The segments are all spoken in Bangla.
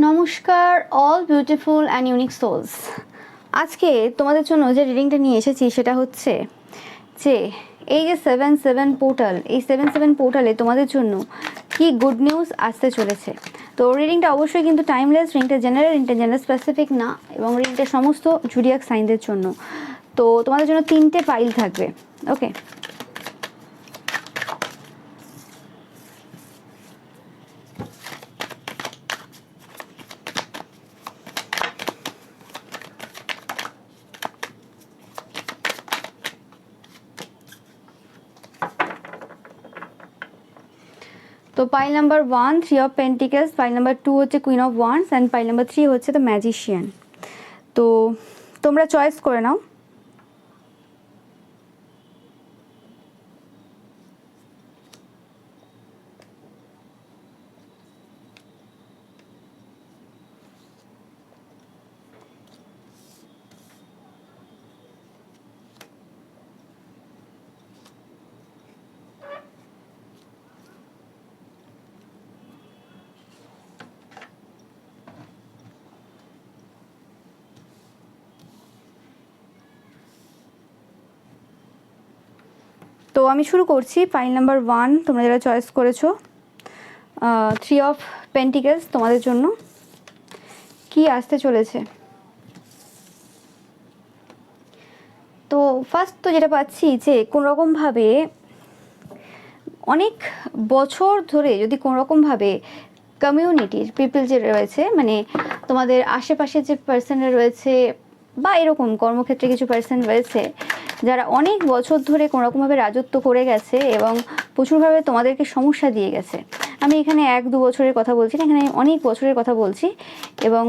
নমস্কার all beautiful and unique souls. আজকে তোমাদের জন্য যে রিডিংটা নিয়ে এসেছি সেটা হচ্ছে যে এই যে 7/7 পোর্টাল, এই 7/7 পোর্টালে তোমাদের জন্য কি গুড নিউজ আসতে চলেছে। তো রিডিংটা অবশ্যই কিন্তু টাইমলেস, রিডিংটা জেনারেল স্পেসিফিক না, এবং রিডিংটা সমস্ত জুডিয়াক সাইনদের জন্য। তো তোমাদের জন্য 3টে পাইল থাকবে। ওকে, তো pile number 1 3 of pentacles, pile number 2 হচ্ছে queen of wands, and pile number 3 হচ্ছে দ্য ম্যাজিশিয়ান। তো তোমরা চয়েস করে নাও। তো আমি শুরু করছি। পাইল নাম্বার 1 তোমরা যারা চয়েস করেছো, 3 অফ পেন্টিকলস তোমাদের জন্য কি আসতে চলেছে। তো ফার্স্ট তো যেটা পাচ্ছি যে কোনোরকমভাবে অনেক বছর ধরে যদি কোনোরকমভাবে কমিউনিটির পিপল যে রয়েছে, মানে তোমাদের আশেপাশে যে পার্সনরা রয়েছে বা এরকম কর্মক্ষেত্রে কিছু পার্সন রয়েছে যারা অনেক বছর ধরে কোনোরকমভাবে রাজত্ব করে গেছে এবং প্রচুরভাবে তোমাদেরকে সমস্যা দিয়ে গেছে। আমি এখানে 1-2 বছরের কথা বলছি না, এখানে অনেক বছরের কথা বলছি। এবং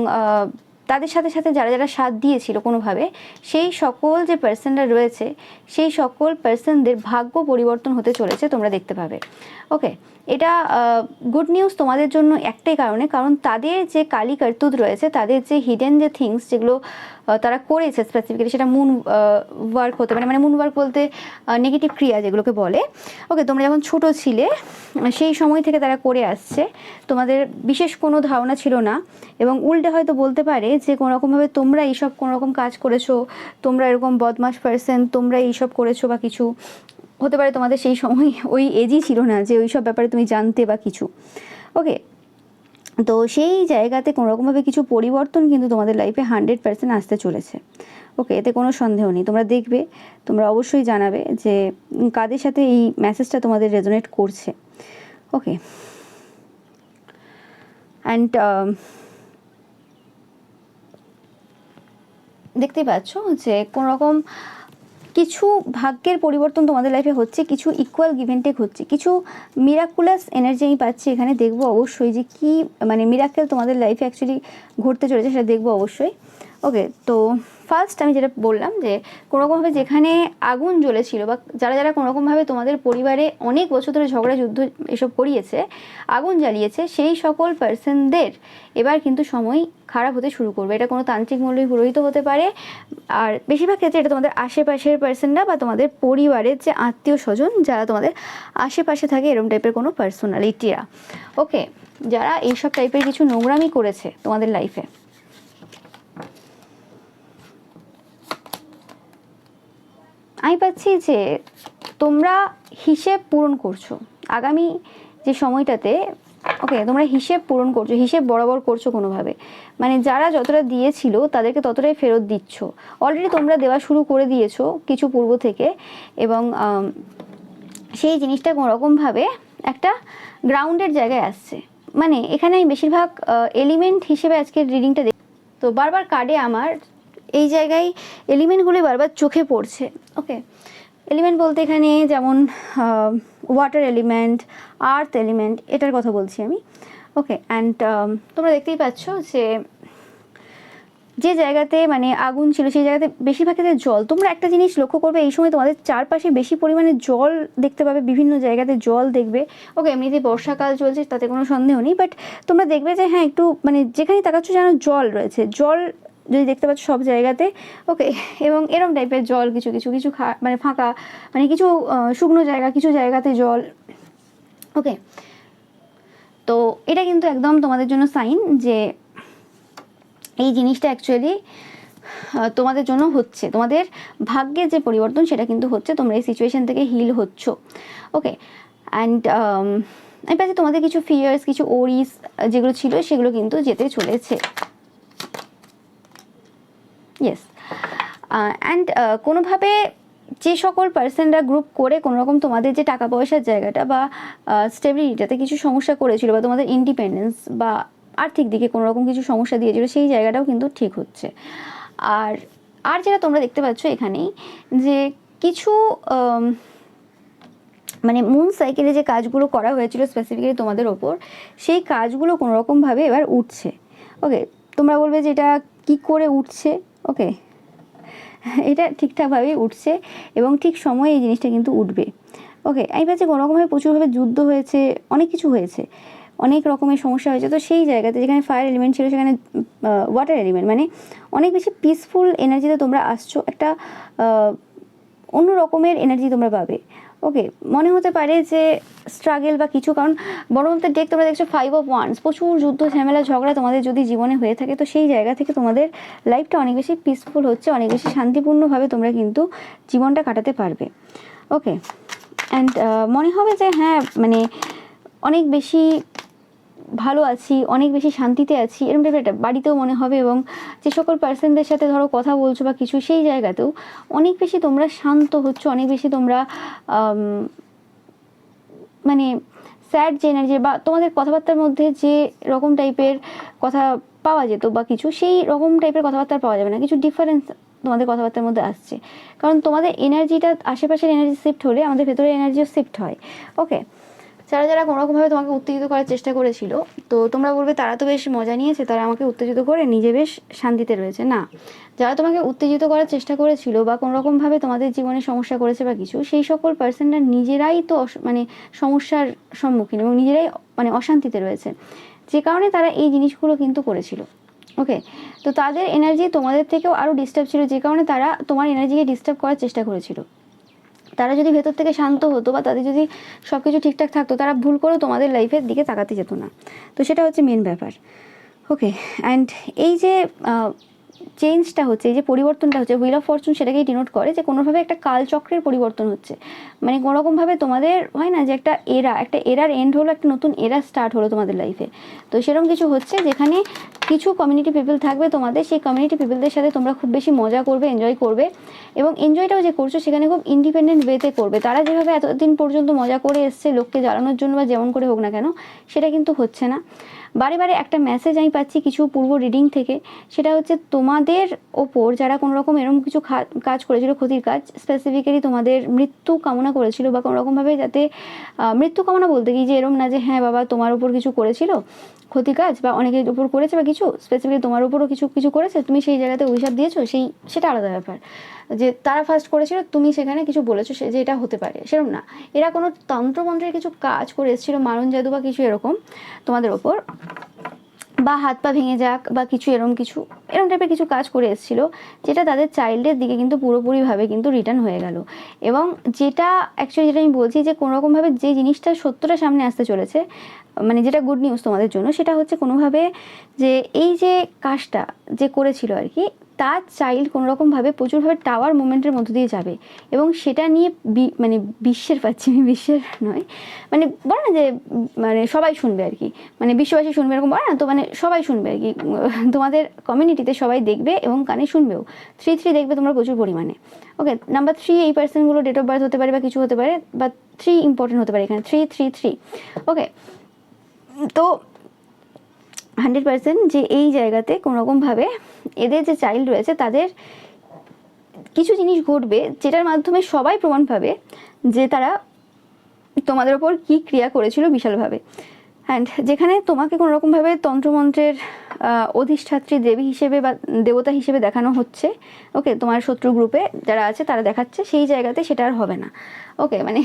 তাদের সাথে সাথে যারা যারা সাথ দিয়েছিল কোনোভাবে, সেই সকল যে পার্সনরা রয়েছে সেই সকল পার্সনদের ভাগ্য পরিবর্তন হতে চলেছে, তোমরা দেখতে পাবে। ওকে, এটা গুড নিউজ তোমাদের জন্য একটাই কারণে, কারণ তাদের যে কালি কার্তুদ রয়েছে, তাদের যে হিডেন যে থিংস যেগুলো তারা করেছে স্পেসিফিক্যালি, সেটা মুন ওয়ার্ক হতে পারে। মানে মুন ওয়ার্ক বলতে নেগেটিভ ক্রিয়া যেগুলোকে বলে। ওকে, তোমরা যখন ছোট ছিলে সেই সময় থেকে তারা করে আসছে, তোমাদের বিশেষ কোনো ধারণা ছিল না, এবং উল্টে হয়তো বলতে পারে যে কোনোরকমভাবে তোমরা এইসব কোনোরকম কাজ করেছো, তোমরা এরকম বদমাশ পার্সন, তোমরা এইসব করেছো বা কিছু হতে পারে। তোমাদের সেই সময় ওই এজই ছিল না যে ওই সব ব্যাপারে তুমি জানতে বা কিছু। ওকে, তো সেই জায়গাতে কোনোরকমভাবে কিছু পরিবর্তন কিন্তু তোমাদের লাইফে 100% আসতে চলেছে। ওকে, এতে কোনো সন্দেহ নেই। তোমরা দেখবে, তোমরা অবশ্যই জানাবে যে কাদের সাথে এই মেসেজটা তোমাদের রেজোনেট করছে। ওকে, অ্যান্ড দেখতেই পাচ্ছ যে কোনোরকম কিছু ভাগ্যের পরিবর্তন তোমাদের লাইফে হচ্ছে, কিছু ইকুয়াল গিভ অ্যান্ড টেক হচ্ছে, কিছু মিরাকুলাস এনার্জি আমি পাচ্ছি এখানে। দেখবো অবশ্যই যে কি মানে মিরাকেল তোমাদের লাইফে অ্যাকচুয়ালি ঘটতে চলেছে, সেটা দেখবো অবশ্যই। ওকে, তো ফার্স্ট আমি যেটা বললাম যে কোনোরকমভাবে যেখানে আগুন জ্বলেছিল বা যারা যারা কোনোরকমভাবে তোমাদের পরিবারে অনেক বছর ধরে ঝগড়া যুদ্ধ এসব করিয়েছে, আগুন জ্বালিয়েছে, সেই সকল পার্সনদের এবার কিন্তু সময় খারাপ হতে শুরু করবে। এটা কোনো তান্ত্রিক মূল্যই পুরোহিত হতে পারে, আর বেশিরভাগ ক্ষেত্রে এটা তোমাদের আশেপাশের পার্সনরা বা তোমাদের পরিবারের যে আত্মীয় স্বজন যারা তোমাদের আশেপাশে থাকে, এরকম টাইপের কোনো পার্সোনালিটিরা। ওকে, যারা এইসব টাইপের কিছু নোংরামি করেছে তোমাদের লাইফে। আমি পাচ্ছি যে তোমরা হিসেব পূরণ করছো আগামী যে সময়টাতে। ওকে, তোমরা হিসেব পূরণ করছো, হিসেব বরাবর করছো কোনোভাবে। মানে যারা যতটা দিয়েছিল তাদেরকে ততটাই ফেরত দিচ্ছ। অলরেডি তোমরা দেওয়া শুরু করে দিয়েছো কিছু পূর্ব থেকে, এবং সেই জিনিসটা কোনোরকমভাবে একটা গ্রাউন্ডের জায়গায় আসছে। মানে এখানে আমি বেশিরভাগ এলিমেন্ট হিসেবে আজকের রিডিংটা দেখি। তো বারবার কার্ডে আমার এই জায়গায় এলিমেন্টগুলি বারবার চোখে পড়ছে। ওকে, এলিমেন্ট বলতে এখানে যেমন ওয়াটার এলিমেন্ট, আর্থ এলিমেন্ট, এটার কথা বলছি আমি। ওকে, অ্যান্ড তোমরা দেখতেই পাচ্ছ যে যে জায়গাতে মানে আগুন ছিল সেই জায়গাতে বেশিরভাগ ক্ষেত্রে জল। তোমরা একটা জিনিস লক্ষ্য করবে, এই সময় তোমাদের চারপাশে বেশি পরিমাণে জল দেখতে পাবে, বিভিন্ন জায়গাতে জল দেখবে। ওকে, এমনিতেই বর্ষাকাল চলছে, তাতে কোনো সন্দেহ নেই, বাট তোমরা দেখবে যে হ্যাঁ একটু মানে যেখানে তাকাচ্ছ যেন জল রয়েছে, জল যদি দেখতে পাচ্ছ সব জায়গাতে। ওকে, এবং এরম টাইপের জল, কিছু কিছু কিছু মানে ফাঁকা, মানে কিছু শুকনো জায়গা, কিছু জায়গাতে জল। ওকে, তো এটা কিন্তু একদম তোমাদের জন্য সাইন যে এই জিনিসটা অ্যাকচুয়ালি তোমাদের জন্য হচ্ছে, তোমাদের ভাগ্যের যে পরিবর্তন সেটা কিন্তু হচ্ছে, তোমরা এই সিচুয়েশন থেকে হিল হচ্ছ। ওকে, অ্যান্ড আমি পাচ্ছি তোমাদের কিছু ফিয়ার্স, কিছু ওরিস যেগুলো ছিল সেগুলো কিন্তু যেতে চলেছে। ইয়েস, অ্যান্ড কোনোভাবে যে সকল পার্সনরা গ্রুপ করে কোনোরকম তোমাদের যে টাকা পয়সার জায়গাটা বা স্টেবিলিটিটাতে কিছু সমস্যা করেছিল, বা তোমাদের ইন্ডিপেন্ডেন্স বা আর্থিক দিকে কোনোরকম কিছু সমস্যা দিয়েছিল, সেই জায়গাটাও কিন্তু ঠিক হচ্ছে। আর আর যেটা তোমরা দেখতে পাচ্ছ এখানেই, যে কিছু মানে মুন সাইকেলে যে কাজগুলো করা হয়েছিল স্পেসিফিক্যালি তোমাদের ওপর, সেই কাজগুলো কোনোরকমভাবে এবার উঠছে। ওকে, তোমরা বলবে যে এটা কী করে উঠছে। ওকে, এটা ঠিকঠাকভাবেই উঠছে এবং ঠিক সময়ে এই জিনিসটা কিন্তু উঠবে। ওকে, এই পাশে কোনোরকমভাবে প্রচুরভাবে যুদ্ধ হয়েছে, অনেক কিছু হয়েছে, অনেক রকমের সমস্যা হয়েছে। তো সেই জায়গাতে যেখানে ফায়ার এলিমেন্ট ছিল সেখানে ওয়াটার এলিমেন্ট, মানে অনেক বেশি পিসফুল এনার্জিতে তোমরা আসছো, একটা অন্য রকমের এনার্জি তোমরা পাবে। ওকে, মনে হতে পারে যে স্ট্রাগল বা কিছু, কারণ বড়মতের ডেক তোমরা দেখছো 5 অফ ওয়ান্স, প্রচুর যুদ্ধ ঝামেলা ঝগড়া তোমাদের যদি জীবনে হয়ে থাকে, তো সেই জায়গা থেকে তোমাদের লাইফটা অনেক বেশি পিসফুল হচ্ছে, অনেক বেশি শান্তিপূর্ণভাবে তোমরা কিন্তু জীবনটা কাটাতে পারবে। ওকে, অ্যান্ড মনে হবে যে হ্যাঁ, মানে অনেক বেশি ভালো আছি, অনেক বেশি শান্তিতে আছি, এরকম টাইপের একটা বাড়িতেও মনে হবে। এবং যে সকল পার্সনদের সাথে ধরো কথা বলছো বা কিছু, সেই জায়গাতেও অনেক বেশি তোমরা শান্ত হচ্ছ, অনেক বেশি তোমরা মানে স্যাড যে এনার্জি বা তোমাদের কথাবার্তার মধ্যে যে রকম টাইপের কথা পাওয়া যেত বা কিছু, সেই রকম টাইপের কথাবার্তা পাওয়া যাবে না, কিছু ডিফারেন্স তোমাদের কথাবার্তার মধ্যে আসছে। কারণ তোমাদের এনার্জিটা, আশেপাশের এনার্জি শিফট হলে আমাদের ভেতরের এনার্জিও শিফট হয়। ওকে, যারা যারা কোনোরকমভাবে তোমাকে উত্তেজিত করার চেষ্টা করেছিল, তো তোমরা বলবে তারা তো বেশ মজা নিয়েছে, তারা আমাকে উত্তেজিত করে নিজে বেশ শান্তিতে রয়েছে। না, যারা তোমাকে উত্তেজিত করার চেষ্টা করেছিল বা কোনোরকমভাবে তোমাদের জীবনে সমস্যা করেছে বা কিছু, সেই সকল পার্সনরা নিজেরাই তো মানে সমস্যার সম্মুখীন এবং নিজেরাই মানে অশান্তিতে রয়েছে, যে কারণে তারা এই জিনিসগুলো কিন্তু করেছিল। ওকে, তো তাদের এনার্জি তোমাদের থেকেও আরও ডিস্টার্ব ছিল, যে কারণে তারা তোমার এনার্জিকে ডিস্টার্ব করার চেষ্টা করেছিল। তারা যদি ভেতর থেকে শান্ত হতো বা তাদের যদি সব কিছু ঠিকঠাক থাকতো, তারা ভুল করেও তোমাদের লাইফের দিকে তাকাতে যেত না। তো সেটা হচ্ছে মেন ব্যাপার। ওকে, অ্যান্ড এই যে চেঞ্জটা হচ্ছে, এই যে পরিবর্তনটা হচ্ছে, হুইল অফ ফরচুন সেটাকেই ডিনোট করে যে কোনোভাবে একটা কালচক্রের পরিবর্তন হচ্ছে। মানে কোনোরকমভাবে তোমাদের হয় না যে একটা এরার এন্ড হলো, একটা নতুন এরা স্টার্ট হলো তোমাদের লাইফে। তো সেরকম কিছু হচ্ছে যেখানে কিছু কমিউনিটি পিপল থাকবে তোমাদের, সেই কমিউনিটি পিপলদের সাথে তোমরা খুব বেশি মজা করবে, এনজয় করবে, এবং এনজয়টাও যে করছো সেখানে খুব ইন্ডিপেন্ডেন্ট ওয়েতে করবে। তারা যেভাবে এতদিন পর্যন্ত মজা করে এসছে লোককে জ্বালানোর জন্য বা যেমন করে হোক না কেন, সেটা কিন্তু হচ্ছে না। বারে বারে একটা মেসেজ আমি পাচ্ছি কিছু পূর্ব রিডিং থেকে, সেটা হচ্ছে তোমাদের ওপর যারা কোনো রকম এরকম কিছু কাজ করেছিল, ক্ষতির কাজ, স্পেসিফিক্যালি তোমাদের মৃত্যু কামনা করেছিল বা কোনোরকমভাবে যাতে মৃত্যু কামনা বলতে কি যে এরম না যে হ্যাঁ বাবা তোমার ওপর কিছু করেছিল ক্ষতি কাজ বা অনেকের উপর করেছে বা কিছু স্পেসিফিক্যালি তোমার উপরও কিছু কিছু করেছে, তুমি সেই জায়গাতে অভিশাপ দিয়েছো, সেটা আলাদা ব্যাপার। যে তারা ফার্স্ট করেছিল, তুমি সেখানে কিছু বলেছো, যে এটা হতে পারে, সেরকম না। এরা কোনো তন্ত্রমন্ত্রের কিছু কাজ করে এসেছিলো, মারণ জাদু বা কিছু এরকম তোমাদের ওপর, বা হাত পা ভেঙে যাক বা কিছু এরকম টাইপের কিছু কাজ করে এসেছিলো, যেটা তাদের চাইল্ডের দিকে কিন্তু পুরোপুরিভাবে কিন্তু রিটার্ন হয়ে গেল। এবং যেটা অ্যাকচুয়ালি যেটা আমি বলছি যে কোনোরকমভাবে যে জিনিসটা সত্যটা সামনে আসতে চলেছে, মানে যেটা গুড নিউজ তোমাদের জন্য, সেটা হচ্ছে কোনোভাবে যে এই যে কাজটা যে করেছিল আর কি, তার চাইল্ড কোনোরকমভাবে প্রচুরভাবে টাওয়ার মুভমেন্টের মধ্য দিয়ে যাবে, এবং সেটা নিয়ে মানে বিশ্বের নয়, মানে বলে না যে মানে সবাই শুনবে আর কি, মানে বিশ্ববাসী শুনবে এরকম বলে না, তো মানে সবাই শুনবে আর কি, তোমাদের কমিউনিটিতে সবাই দেখবে এবং কানে শুনবেও। 3 দেখবে তোমরা প্রচুর পরিমাণে। ওকে, নাম্বার 3 এই পার্সনগুলো ডেট অফ বার্থ হতে পারে বা কিছু হতে পারে, বা 3 ইম্পর্টেন্ট হতে পারে এখানে, 3 ওকে, তো 100% যে এই জায়গাতে কোনোরকমভাবে এদের যে চাইল্ড রয়েছে তাদের কিছু জিনিস ঘটবে, যেটার মাধ্যমে সবাই প্রমাণ পাবে যে তারা তোমাদের ওপর কী ক্রিয়া করেছিল বিশালভাবে। অ্যান্ড যেখানে তোমাকে কোনোরকমভাবে তন্ত্রমন্ত্রের অধিষ্ঠাত্রী দেবী হিসেবে বা দেবতা হিসেবে দেখানো হচ্ছে, ওকে, তোমার শত্রু গ্রুপে যারা আছে তারা দেখাচ্ছে, সেই জায়গাতে সেটা আর হবে না। ওকে, মানে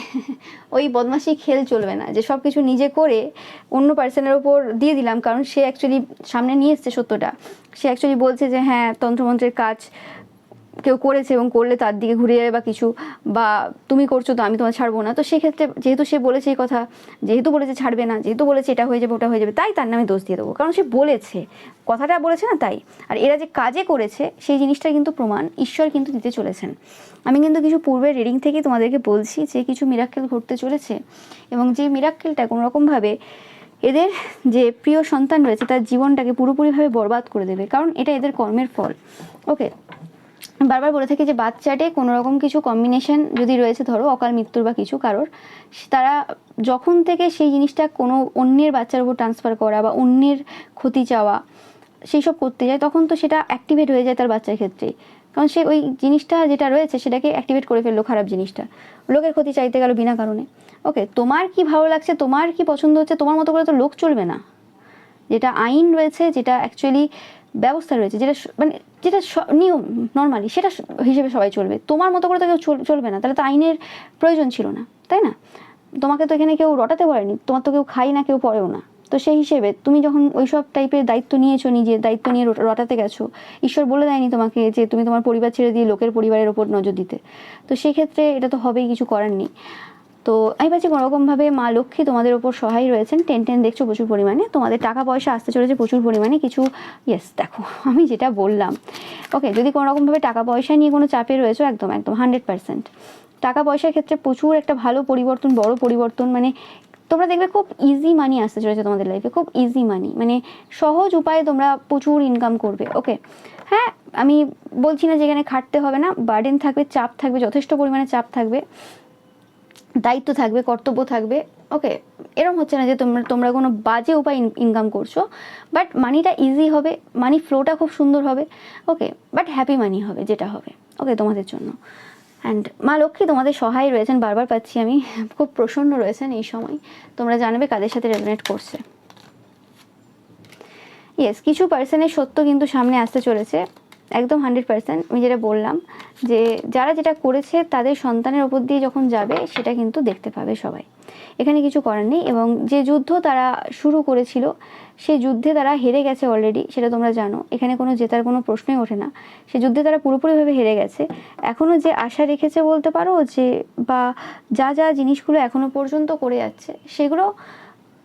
ওই বদমাশি খেল চলবে না যে সব কিছু নিজে করে অন্য পার্সনের ওপর দিয়ে দিলাম, কারণ সে অ্যাকচুয়ালি সামনে নিয়ে এসছে সত্যটা, সে অ্যাকচুয়ালি বলছে যে হ্যাঁ তন্ত্রমন্ত্রের কাজ কেউ করেছে এবং করলে তার দিকে ঘুরে যাবে বা কিছু, বা তুমি করছো তো আমি তোমার ছাড়বো না, তো সেক্ষেত্রে যেহেতু সে বলেছে এই কথা, যেহেতু বলেছে ছাড়বে না, যেহেতু বলেছে এটা হয়ে যাবে ওটা হয়ে যাবে, তাই তার নামে দোষ দিয়ে দেবো, কারণ সে বলেছে, কথাটা বলেছে না তাই। আর এরা যে কাজে করেছে সেই জিনিসটার কিন্তু প্রমাণ ঈশ্বর কিন্তু দিতে চলেছেন। আমি কিন্তু কিছু পূর্বের রিডিং থেকে তোমাদেরকে বলছি যে কিছু মিরাক্কেল ঘটতে চলেছে, এবং যে মিরাক্কেলটা কোনোরকমভাবে এদের যে প্রিয় সন্তান রয়েছে তার জীবনটাকে পুরোপুরিভাবে বরবাদ করে দেবে, কারণ এটা এদের কর্মের ফল। ওকে, বারবার বলে থাকি যে বাচ্চাটে কোনো রকম কিছু কম্বিনেশন যদি রয়েছে, ধরো অকাল মৃত্যুর বা কিছু কারোর, তারা যখন থেকে সেই জিনিসটা কোনো অন্যের বাচ্চার উপর ট্রান্সফার করা বা অন্যের ক্ষতি চাওয়া সেই সব করতে যায়, তখন তো সেটা অ্যাক্টিভেট হয়ে যায় তার বাচ্চার ক্ষেত্রে, কারণ সে ওই জিনিসটা যেটা রয়েছে সেটাকে অ্যাক্টিভেট করে ফেললো, খারাপ জিনিসটা, লোকের ক্ষতি চাইতে গেল বিনা কারণে। ওকে, তোমার কি ভালো লাগছে, তোমার কি পছন্দ হচ্ছে, তোমার মতো করে তো লোক চলবে না। যেটা আইন রয়েছে, যেটা অ্যাকচুয়ালি ব্যবস্থা রয়েছে, যেটা মানে যেটা নিয়ম নর্মালি সেটা হিসেবে সবাই চলবে, তোমার মতো করে তো কেউ চলবে না, তাহলে তো আইনের প্রয়োজন ছিল না, তাই না? তোমাকে তো এখানে কেউ রটাতে পারেনি, তোমার তো কেউ খাই না, কেউ পড়েও না, তো সেই হিসেবে তুমি যখন ওইসব টাইপের দায়িত্ব নিয়েছো, নিজের দায়িত্ব নিয়ে রটাতে গেছো, ঈশ্বর বলে দেয়নি তোমাকে যে তুমি তোমার পরিবার ছেড়ে দিয়ে লোকের পরিবারের ওপর নজর দিতে, তো সেই ক্ষেত্রে এটা তো হবেই, কিছু করার নেই। তো আমি ভাবছি কোনোরকমভাবে মা লক্ষ্মী তোমাদের ওপর সহায় রয়েছেন, টেন দেখছো প্রচুর পরিমাণে, তোমাদের টাকা পয়সা আসতে চলেছে প্রচুর পরিমাণে কিছু। ইয়েস, দেখো আমি যেটা বললাম। ওকে, যদি কোনোরকমভাবে টাকা পয়সা নিয়ে কোনো চাপে রয়েছো, একদম একদম 100% টাকা পয়সার ক্ষেত্রে প্রচুর একটা ভালো পরিবর্তন, বড় পরিবর্তন, মানে তোমরা দেখবে খুব ইজি মানি আসতে চলেছে তোমাদের লাইফে, খুব ইজি মানি, মানে সহজ উপায়ে তোমরা প্রচুর ইনকাম করবে। ওকে, হ্যাঁ আমি বলছি না যেখানে খাটতে হবে না, বার্ডেন থাকবে, চাপ থাকবে, যথেষ্ট পরিমাণে চাপ থাকবে, দায়িত্ব থাকবে, কর্তব্য থাকবে। ওকে, এরকম হচ্ছে না যে তোমরা কোনো বাজে উপায় ইনকাম করছো, বাট মানিটা ইজি হবে, মানি ফ্লোটা খুব সুন্দর হবে। ওকে, বাট হ্যাপি মানি হবে, যেটা হবে ওকে তোমাদের জন্য। অ্যান্ড মা লক্ষ্মী তোমাদের সহায় রয়েছেন, বারবার পাচ্ছি আমি, খুব প্রসন্ন রয়েছেন এই সময়। তোমরা জানবে কাদের সাথে রেজোনেট করছে। ইয়েস, কিছু পার্সনের সত্য কিন্তু সামনে আসতে চলেছে, একদম 100%। আমি যেটা বললাম যে যারা যেটা করেছে তাদের সন্তানের ওপর দিয়ে যখন যাবে সেটা কিন্তু দেখতে পাবে সবাই, এখানে কিছু করার নেই। এবং যে যুদ্ধ তারা শুরু করেছিল সেই যুদ্ধে তারা হেরে গেছে অলরেডি, সেটা তোমরা জানো, এখানে কোনো জেতার কোনো প্রশ্নই ওঠে না, সে যুদ্ধে তারা পুরোপুরিভাবে হেরে গেছে। এখনও যে আশা রেখেছে বলতে পারো, যে বা যা যা জিনিসগুলো এখনও পর্যন্ত করে যাচ্ছে সেগুলো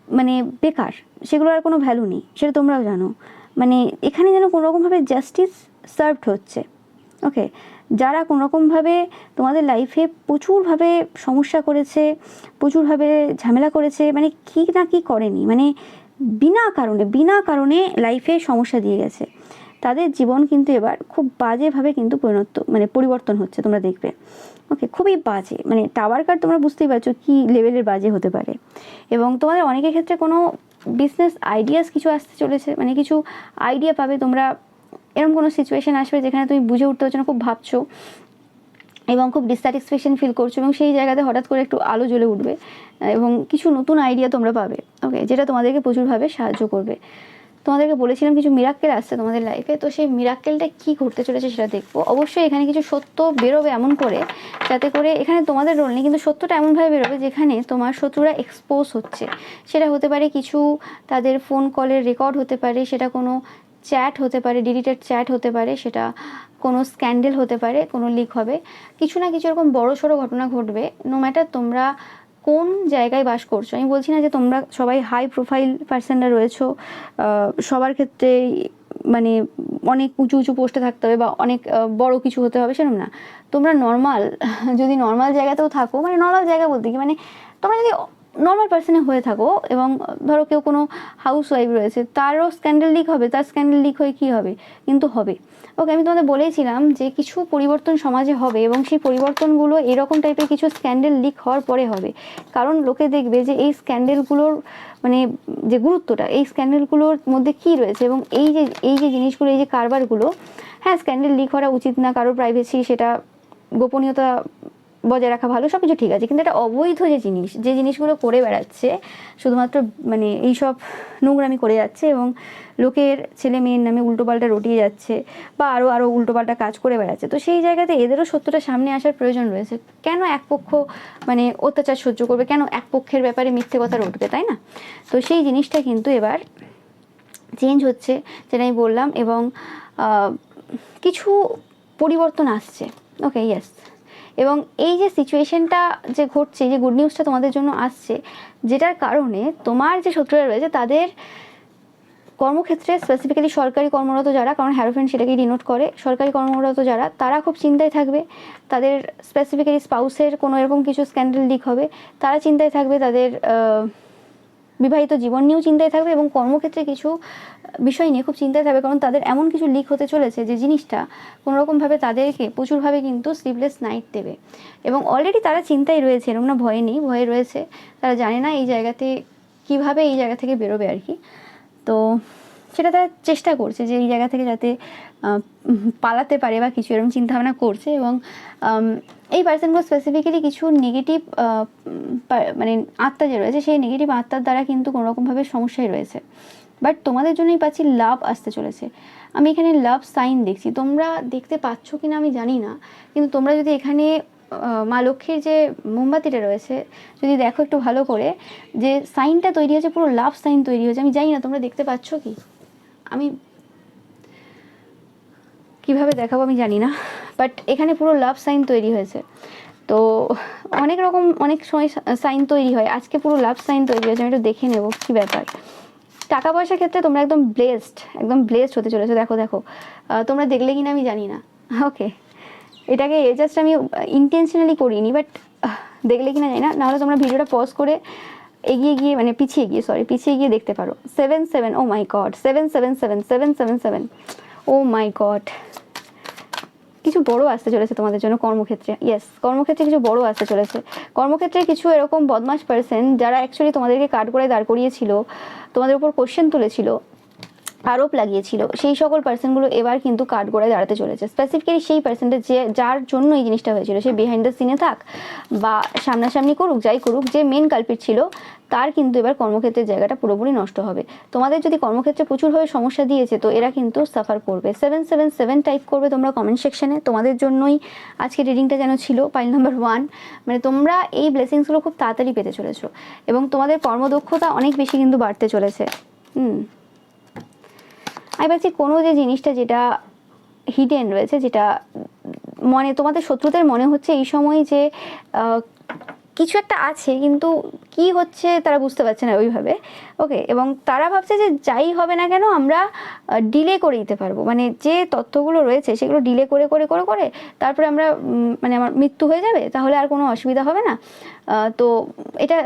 মানে বেকার, সেগুলোর আর কোনো ভ্যালু নেই, সেটা তোমরাও জানো। মানে এখানে যেন কোনোরকমভাবে জাস্টিস সার্ভড হচ্ছে। ওকে, যারা কোনোরকমভাবে তোমাদের লাইফে প্রচুরভাবে সমস্যা করেছে, প্রচুরভাবে ঝামেলা করেছে, মানে কী না কী করেনি, মানে বিনা কারণে লাইফে সমস্যা দিয়ে গেছে, তাদের জীবন কিন্তু এবার খুব বাজেভাবে কিন্তু পরিবর্তন হচ্ছে, তোমরা দেখবে। ওকে, খুবই বাজে, মানে টাওয়ার কার্ড তোমরা বুঝতেই পারছো কী লেভেলের বাজে হতে পারে। এবং তোমাদের অনেকের ক্ষেত্রে কোনো বিজনেস আইডিয়াস কিছু আসতে চলেছে, মানে কিছু আইডিয়া পাবে তোমরা, এরকম কোনো সিচুয়েশন আসবে যেখানে তুমি বুঝে উঠতে পারছো না, খুব ভাবছো এবং খুব ডিসস্যাটিসফ্যাকশন ফিল করছো, এবং সেই জায়গাতে হঠাৎ করে একটু আলো জ্বলে উঠবে এবং কিছু নতুন আইডিয়া তোমরা পাবে। ওকে, যেটা তোমাদেরকে প্রচুরভাবে সাহায্য করবে। তোমাদেরকে বলেছিলাম কিছু মিরাক্কেল আসছে তোমাদের লাইফে, তো সেই মিরাক্কেলটা কী ঘটতে চলেছে সেটা দেখবো। অবশ্যই এখানে কিছু সত্য বেরোবে এমন করে, যাতে করে এখানে তোমাদের রোল নেই, কিন্তু সত্যটা এমনভাবে বেরোবে যেখানে তোমার শত্রুরা এক্সপোজ হচ্ছে। সেটা হতে পারে কিছু তাদের ফোন কলের রেকর্ড হতে পারে, সেটা কোনো চ্যাট হতে পারে, ডিলিটেড চ্যাট হতে পারে, সেটা কোনো স্ক্যান্ডেল হতে পারে, কোনো লিক হবে, কিছু না কিছু এরকম বড় সড়ো ঘটনা ঘটবে। নো ম্যাটার তোমরা কোন জায়গায় বাস করছো, আমি বলছি না যে তোমরা সবাই হাই প্রোফাইল পার্সনরা রয়েছো, সবার ক্ষেত্রে মানে অনেক উঁচু উঁচু পোস্টে থাকতে হবে বা অনেক বড় কিছু হতে হবে, সেরকম না। তোমরা নর্মাল, যদি নর্মাল জায়গাতেও থাকো, মানে নর্মাল জায়গা বলতে কি, মানে তোমরা যদি নর্মাল পার্সনে হয়ে থাকো, এবং ধরো কেউ কোনো হাউস ওয়াইফ রয়েছে, তারও স্ক্যান্ডেল লিক হবে, তার স্ক্যান্ডেল লিক হয়ে কী হবে, কিন্তু হবে। ওকে, আমি তোমাদের বলেছিলাম যে কিছু পরিবর্তন সমাজে হবে, এবং সেই পরিবর্তনগুলো এরকম টাইপের কিছু স্ক্যান্ডেল লিক হওয়ার পরে হবে, কারণ লোকে দেখবে যে এই স্ক্যান্ডেলগুলোর মানে যে গুরুত্বটা, এই স্ক্যান্ডেলগুলোর মধ্যে কী রয়েছে, এবং এই যে জিনিসগুলো, এই যে কারবারগুলো, হ্যাঁ স্ক্যান্ডেল লিক করা উচিত না, কারোর প্রাইভেসি, সেটা গোপনীয়তা বজায় রাখা ভালো, সব কিছু ঠিক আছে, কিন্তু এটা অবৈধ যে জিনিসগুলো করে বেড়াচ্ছে, শুধুমাত্র মানে এইসব নোংরামি করে যাচ্ছে এবং লোকের ছেলে মেয়ের নামে উল্টোপাল্টা রটিয়ে যাচ্ছে, বা আরও উল্টোপাল্টা কাজ করে বেড়াচ্ছে, তো সেই জায়গাতে এদেরও সত্যটা সামনে আসার প্রয়োজন রয়েছে। কেন এক পক্ষ মানে অত্যাচার সহ্য করবে, কেন এক পক্ষের ব্যাপারে মিথ্যে কথা রটবে, তাই না? তো সেই জিনিসটা কিন্তু এবার চেঞ্জ হচ্ছে, যেটা আমি বললাম। এবং কিছু পরিবর্তন আসছে। ওকে, ইয়েস। এবং এই যে সিচুয়েশনটা যে ঘটছে, যে গুড নিউজটা তোমাদের জন্য আসছে, যেটার কারণে তোমার যে শত্রুরা রয়েছে তাদের কর্মক্ষেত্রে, স্পেসিফিক্যালি সরকারি কর্মরত যারা, কারণ হ্যারোফেন্ট সেটাকেই ডিনোট করে, সরকারি কর্মরত যারা, তারা খুব চিন্তায় থাকবে। তাদের স্পেসিফিক্যালি স্পাউসের কোনো এরকম কিছু স্ক্যান্ডাল লিক হবে, তারা চিন্তায় থাকবে। তাদের বিবাহিত জীবন নিয়েও চিন্তায় থাকবে এবং কর্মক্ষেত্রে কিছু বিষয় নিয়ে খুব চিন্তায় থাকবে, কারণ তাদের এমন কিছু লিক হতে চলেছে যে জিনিসটা কোনোরকমভাবে তাদেরকে প্রচুরভাবে কিন্তু স্লিপলেস নাইট দেবে। এবং অলরেডি তারা চিন্তায় রয়েছে, এরকম না ভয়ে নেই, ভয়ে রয়েছে। তারা জানে না এই জায়গাতে কীভাবে এই জায়গা থেকে বেরোবে আর কি। তো সেটা তারা চেষ্টা করছে যে এই জায়গা থেকে যাতে পালাতে পারে বা কিছু এরকম চিন্তাভাবনা করছে। এবং এই পার্সনগুলো স্পেসিফিক্যালি কিছু নেগেটিভ মানে আত্মা যে রয়েছে, সেই নেগেটিভ আত্মার দ্বারা কিন্তু কোনোরকমভাবে সমস্যায় রয়েছে। বাট তোমাদের জন্যই পাচ্ছি লাভ আসতে চলেছে। আমি এখানে লাভ সাইন দেখছি, তোমরা দেখতে পাচ্ছ কি না আমি জানি না, কিন্তু তোমরা যদি এখানে মা লক্ষ্মীর যে মোমবাতিটা রয়েছে যদি দেখো একটু ভালো করে, যে সাইনটা তৈরি হয়েছে পুরো লাভ সাইন তৈরি হয়েছে। আমি জানি না তোমরা দেখতে পাচ্ছ কি, আমি কিভাবে দেখাবো আমি জানি না, বাট এখানে পুরো লাভ সাইন তৈরি হয়েছে। তো অনেক রকম অনেক সময় সাইন তৈরি হয়, আজকে পুরো লাভ সাইন তৈরি হয়েছে। আমি একটু দেখে নেবো কী ব্যাপার। টাকা পয়সার ক্ষেত্রে তোমরা একদম ব্লেসড হতে চলেছো। দেখো দেখো তোমরা দেখলে কিনা আমি জানি না। ওকে, এটাকে জাস্ট আমি ইন্টেনশনালি করিনি, বাট দেখলে কিনা জানি না। নাহলে তোমরা ভিডিওটা পজ করে এগিয়ে গিয়ে, মানে পিছিয়ে গিয়ে দেখতে পারো। 7 ও মাই গড, 7 ও মাই গড। কিছু বড় আসতে চলেছে তোমাদের জন্য কর্মক্ষেত্রে। ইয়েস, কর্মক্ষেত্রে কিছু বড় আসতে চলেছে। কর্মক্ষেত্রে কিছু এরকম বদমাশ পার্সন যারা অ্যাকচুয়ালি তোমাদেরকে কাঠগড়ায় দাঁড় করিয়েছিল, তোমাদের উপর কোশ্চেন তুলেছিল, আরোপ লাগিয়েছিল, সেই সকল পার্সনগুলো এবার কিন্তু কাঠগড়ায় দাঁড়াতে চলেছে। স্পেসিফিক্যালি সেই পার্সনটা যার জন্য এই জিনিসটা হয়েছিল, সে বিহাইন্ড দ্য সিনে থাক বা সামনাসামনি করুক, যাই করুক, যে মেন কালপিট ছিল তার কিন্তু এবার কর্মক্ষেত্রের জায়গাটা পুরোপুরি নষ্ট হবে। তোমাদের যদি কর্মক্ষেত্রে প্রচুরভাবে সমস্যা দিয়েছে, তো এরা কিন্তু সাফার করবে। 777 টাইপ করবে তোমরা কমেন্ট সেকশনে। তোমাদের জন্যই আজকে রিডিংটা যেন ছিল পাইল নাম্বার 1। মানে তোমরা এই ব্লেসিংসগুলো খুব তাড়াতাড়ি পেতে চলেছো এবং তোমাদের কর্মদক্ষতা অনেক বেশি কিন্তু বাড়তে চলেছে। আমি ভাবছি কোনো যে জিনিসটা যেটা হিডেন রয়েছে, যেটা মনে তোমাদের শত্রুদের মনে হচ্ছে এই সময় যে কিছু একটা আছে, কিন্তু কি হচ্ছে তারা বুঝতে পারছে না ওইভাবে। ওকে, এবং তারা ভাবছে যে যাই হবে না কেন আমরা ডিলে করে দিতে পারবো, মানে যে তথ্যগুলো রয়েছে সেগুলো ডিলে করে করে করে করে তারপরে আমরা মানে আমার মৃত্যু হয়ে যাবে, তাহলে আর কোনো অসুবিধা হবে না। তো এটা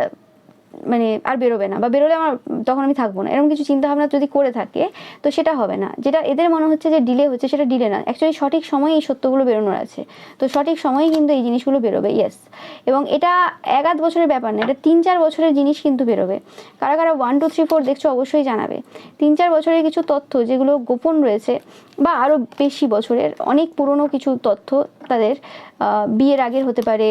মানে আর বেরোবে না, বা বেরোলে আমার তখন আমি থাকবো না, এরকম কিছু চিন্তাভাবনা যদি করে থাকে তো সেটা হবে না। যেটা এদের মনে হচ্ছে যে ডিলে হচ্ছে, সেটা ডিলে না, অ্যাকচুয়ালি সঠিক সময়ে এই সত্যগুলো বেরোনোর আছে। তো সঠিক সময়ে কিন্তু এই জিনিসগুলো বেরোবে। ইয়েস, এবং এটা 1-8 বছরের ব্যাপার না, এটা 3-4 বছরের জিনিস কিন্তু বেরোবে। কারা কারা 1 2 3 4 দেখছো অবশ্যই জানাবে। 3-4 বছরের কিছু তথ্য যেগুলো গোপন রয়েছে, বা আরও বেশি বছরের অনেক পুরনো কিছু তথ্য, তাদের বিয়ের আগের হতে পারে,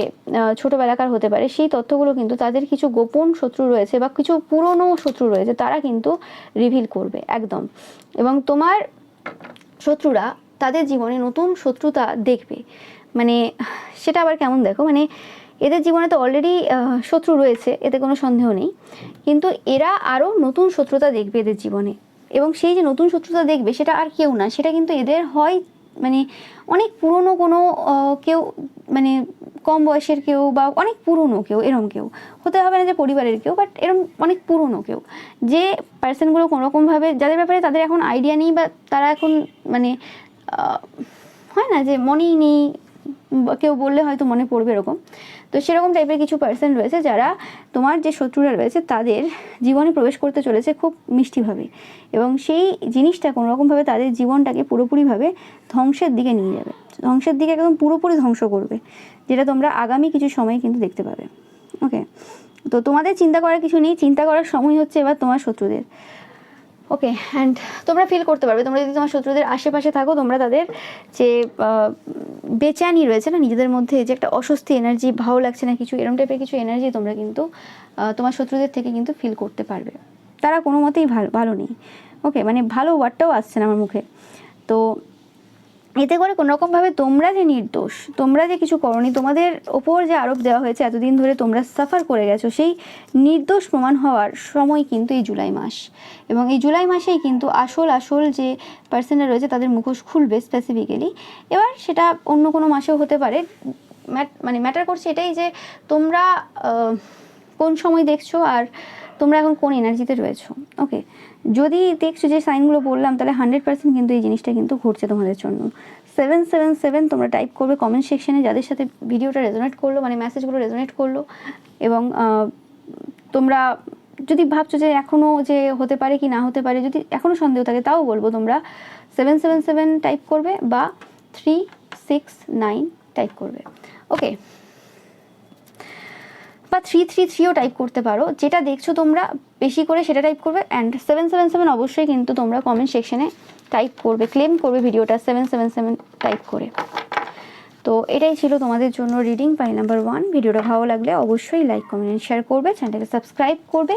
ছোটোবেলাকার হতে পারে, সেই তথ্যগুলো কিন্তু তাদের কিছু গোপন শত্রু রয়েছে বা কিছু পুরনো শত্রু রয়েছে, তারা কিন্তু রিভিল করবে একদম। এবং তোমার শত্রুরা তাদের জীবনে নতুন শত্রুতা দেখবে। মানে সেটা আবার কেমন দেখো, মানে এদের জীবনে তো অলরেডি শত্রু রয়েছে, এতে কোনো সন্দেহ নেই, কিন্তু এরা আরও নতুন শত্রুতা দেখবে এদের জীবনে। এবং সেই যে নতুন শত্রুতা দেখবে সেটা আর কেউ না, সেটা কিন্তু এদের হয় মানে অনেক পুরনো কোনো কেউ, মানে কম বয়সের কেউ বা অনেক পুরনো কেউ, এরম কেউ হতে হবে না যে পরিবারের কেউ, বাট এরম অনেক পুরনো কেউ, যে পার্সনগুলো কোনোরকমভাবে যাদের ব্যাপারে তাদের এখন আইডিয়া নেই, বা তারা এখন মানে হয় না যে মনেই নেই, কেউ বললে হয়তো মনে পড়বে এরকম। তো সেরকম টাইপের কিছু পার্সন রয়েছে যারা তোমার যে শত্রুরা রয়েছে তাদের জীবনে প্রবেশ করতে চলেছে খুব মিষ্টিভাবে, এবং সেই জিনিসটা কোনোরকমভাবে তাদের জীবনটাকে পুরোপুরিভাবে ধ্বংসের দিকে নিয়ে যাবে, ধ্বংসের দিকে একদম পুরোপুরি ধ্বংস করবে, যেটা তোমরা আগামী কিছু সময় কিন্তু দেখতে পাবে। ওকে, তো তোমাদের চিন্তা করার কিছু নেই, চিন্তা করার সময় হচ্ছে এবার তোমার শত্রুদের। ওকে, অ্যান্ড তোমরা ফিল করতে পারবে, তোমরা যদি তোমার শত্রুদের আশেপাশে থাকো, তোমরা তাদের যে বেচানি রয়েছে না নিজেদের মধ্যে, যে একটা অস্বস্তি এনার্জি, ভালো লাগছে না কিছু, এরম টাইপের কিছু এনার্জি তোমরা কিন্তু তোমার শত্রুদের থেকে কিন্তু ফিল করতে পারবে। তারা কোনো মতেই ভালো নেই। ওকে, মানে ভালো ওয়ার্ডটাও আসছে না আমার মুখে। তো এতে করে কোনোরকমভাবে তোমরা যে নির্দোষ, তোমরা যে কিছু করনি, তোমাদের ওপর যে আরোপ দেওয়া হয়েছে এতদিন ধরে তোমরা সাফার করে গেছো, সেই নির্দোষ প্রমাণ হওয়ার সময় কিন্তু এই জুলাই মাস। এবং এই জুলাই মাসেই কিন্তু আসল যে পার্সনরা রয়েছে তাদের মুখোশ খুলবে স্পেসিফিক্যালি। এবার সেটা অন্য কোনো মাসেও হতে পারে, মানে ম্যাটার করছে এটাই যে তোমরা কোন সময় দেখছো আর তোমরা এখন কোন এনার্জিতে রয়েছো। ওকে, যদি দেখছো যে সাইনগুলো বললাম, তাহলে 100% কিন্তু এই জিনিসটা কিন্তু ঘটছে তোমাদের জন্য। 777 তোমরা টাইপ করবে কমেন্ট সেকশনে, যাদের সাথে ভিডিওটা রেজোনেট করলো, মানে মেসেজগুলো রেজোনেট করলো। এবং তোমরা যদি ভাবছো যে এখনও যে হতে পারে কি না হতে পারে, যদি এখনও সন্দেহ থাকে, তাও বলবো তোমরা 777 টাইপ করবে বা 369 টাইপ করবে। ওকে, বা 333ও টাইপ করতে পারো, যেটা দেখছো তোমরা বেশি করে সেটা টাইপ করবে। অ্যান্ড 777 অবশ্যই কিন্তু তোমরা কমেন্ট সেকশনে টাইপ করবে, ক্লেম করবে ভিডিওটা 777 টাইপ করে। তো এটাই ছিল তোমাদের জন্য রিডিং পাই নাম্বার 1। ভিডিওটা ভালো লাগলে অবশ্যই লাইক কমেন্ট শেয়ার করবে, চ্যানেলটাকে সাবস্ক্রাইব করবে,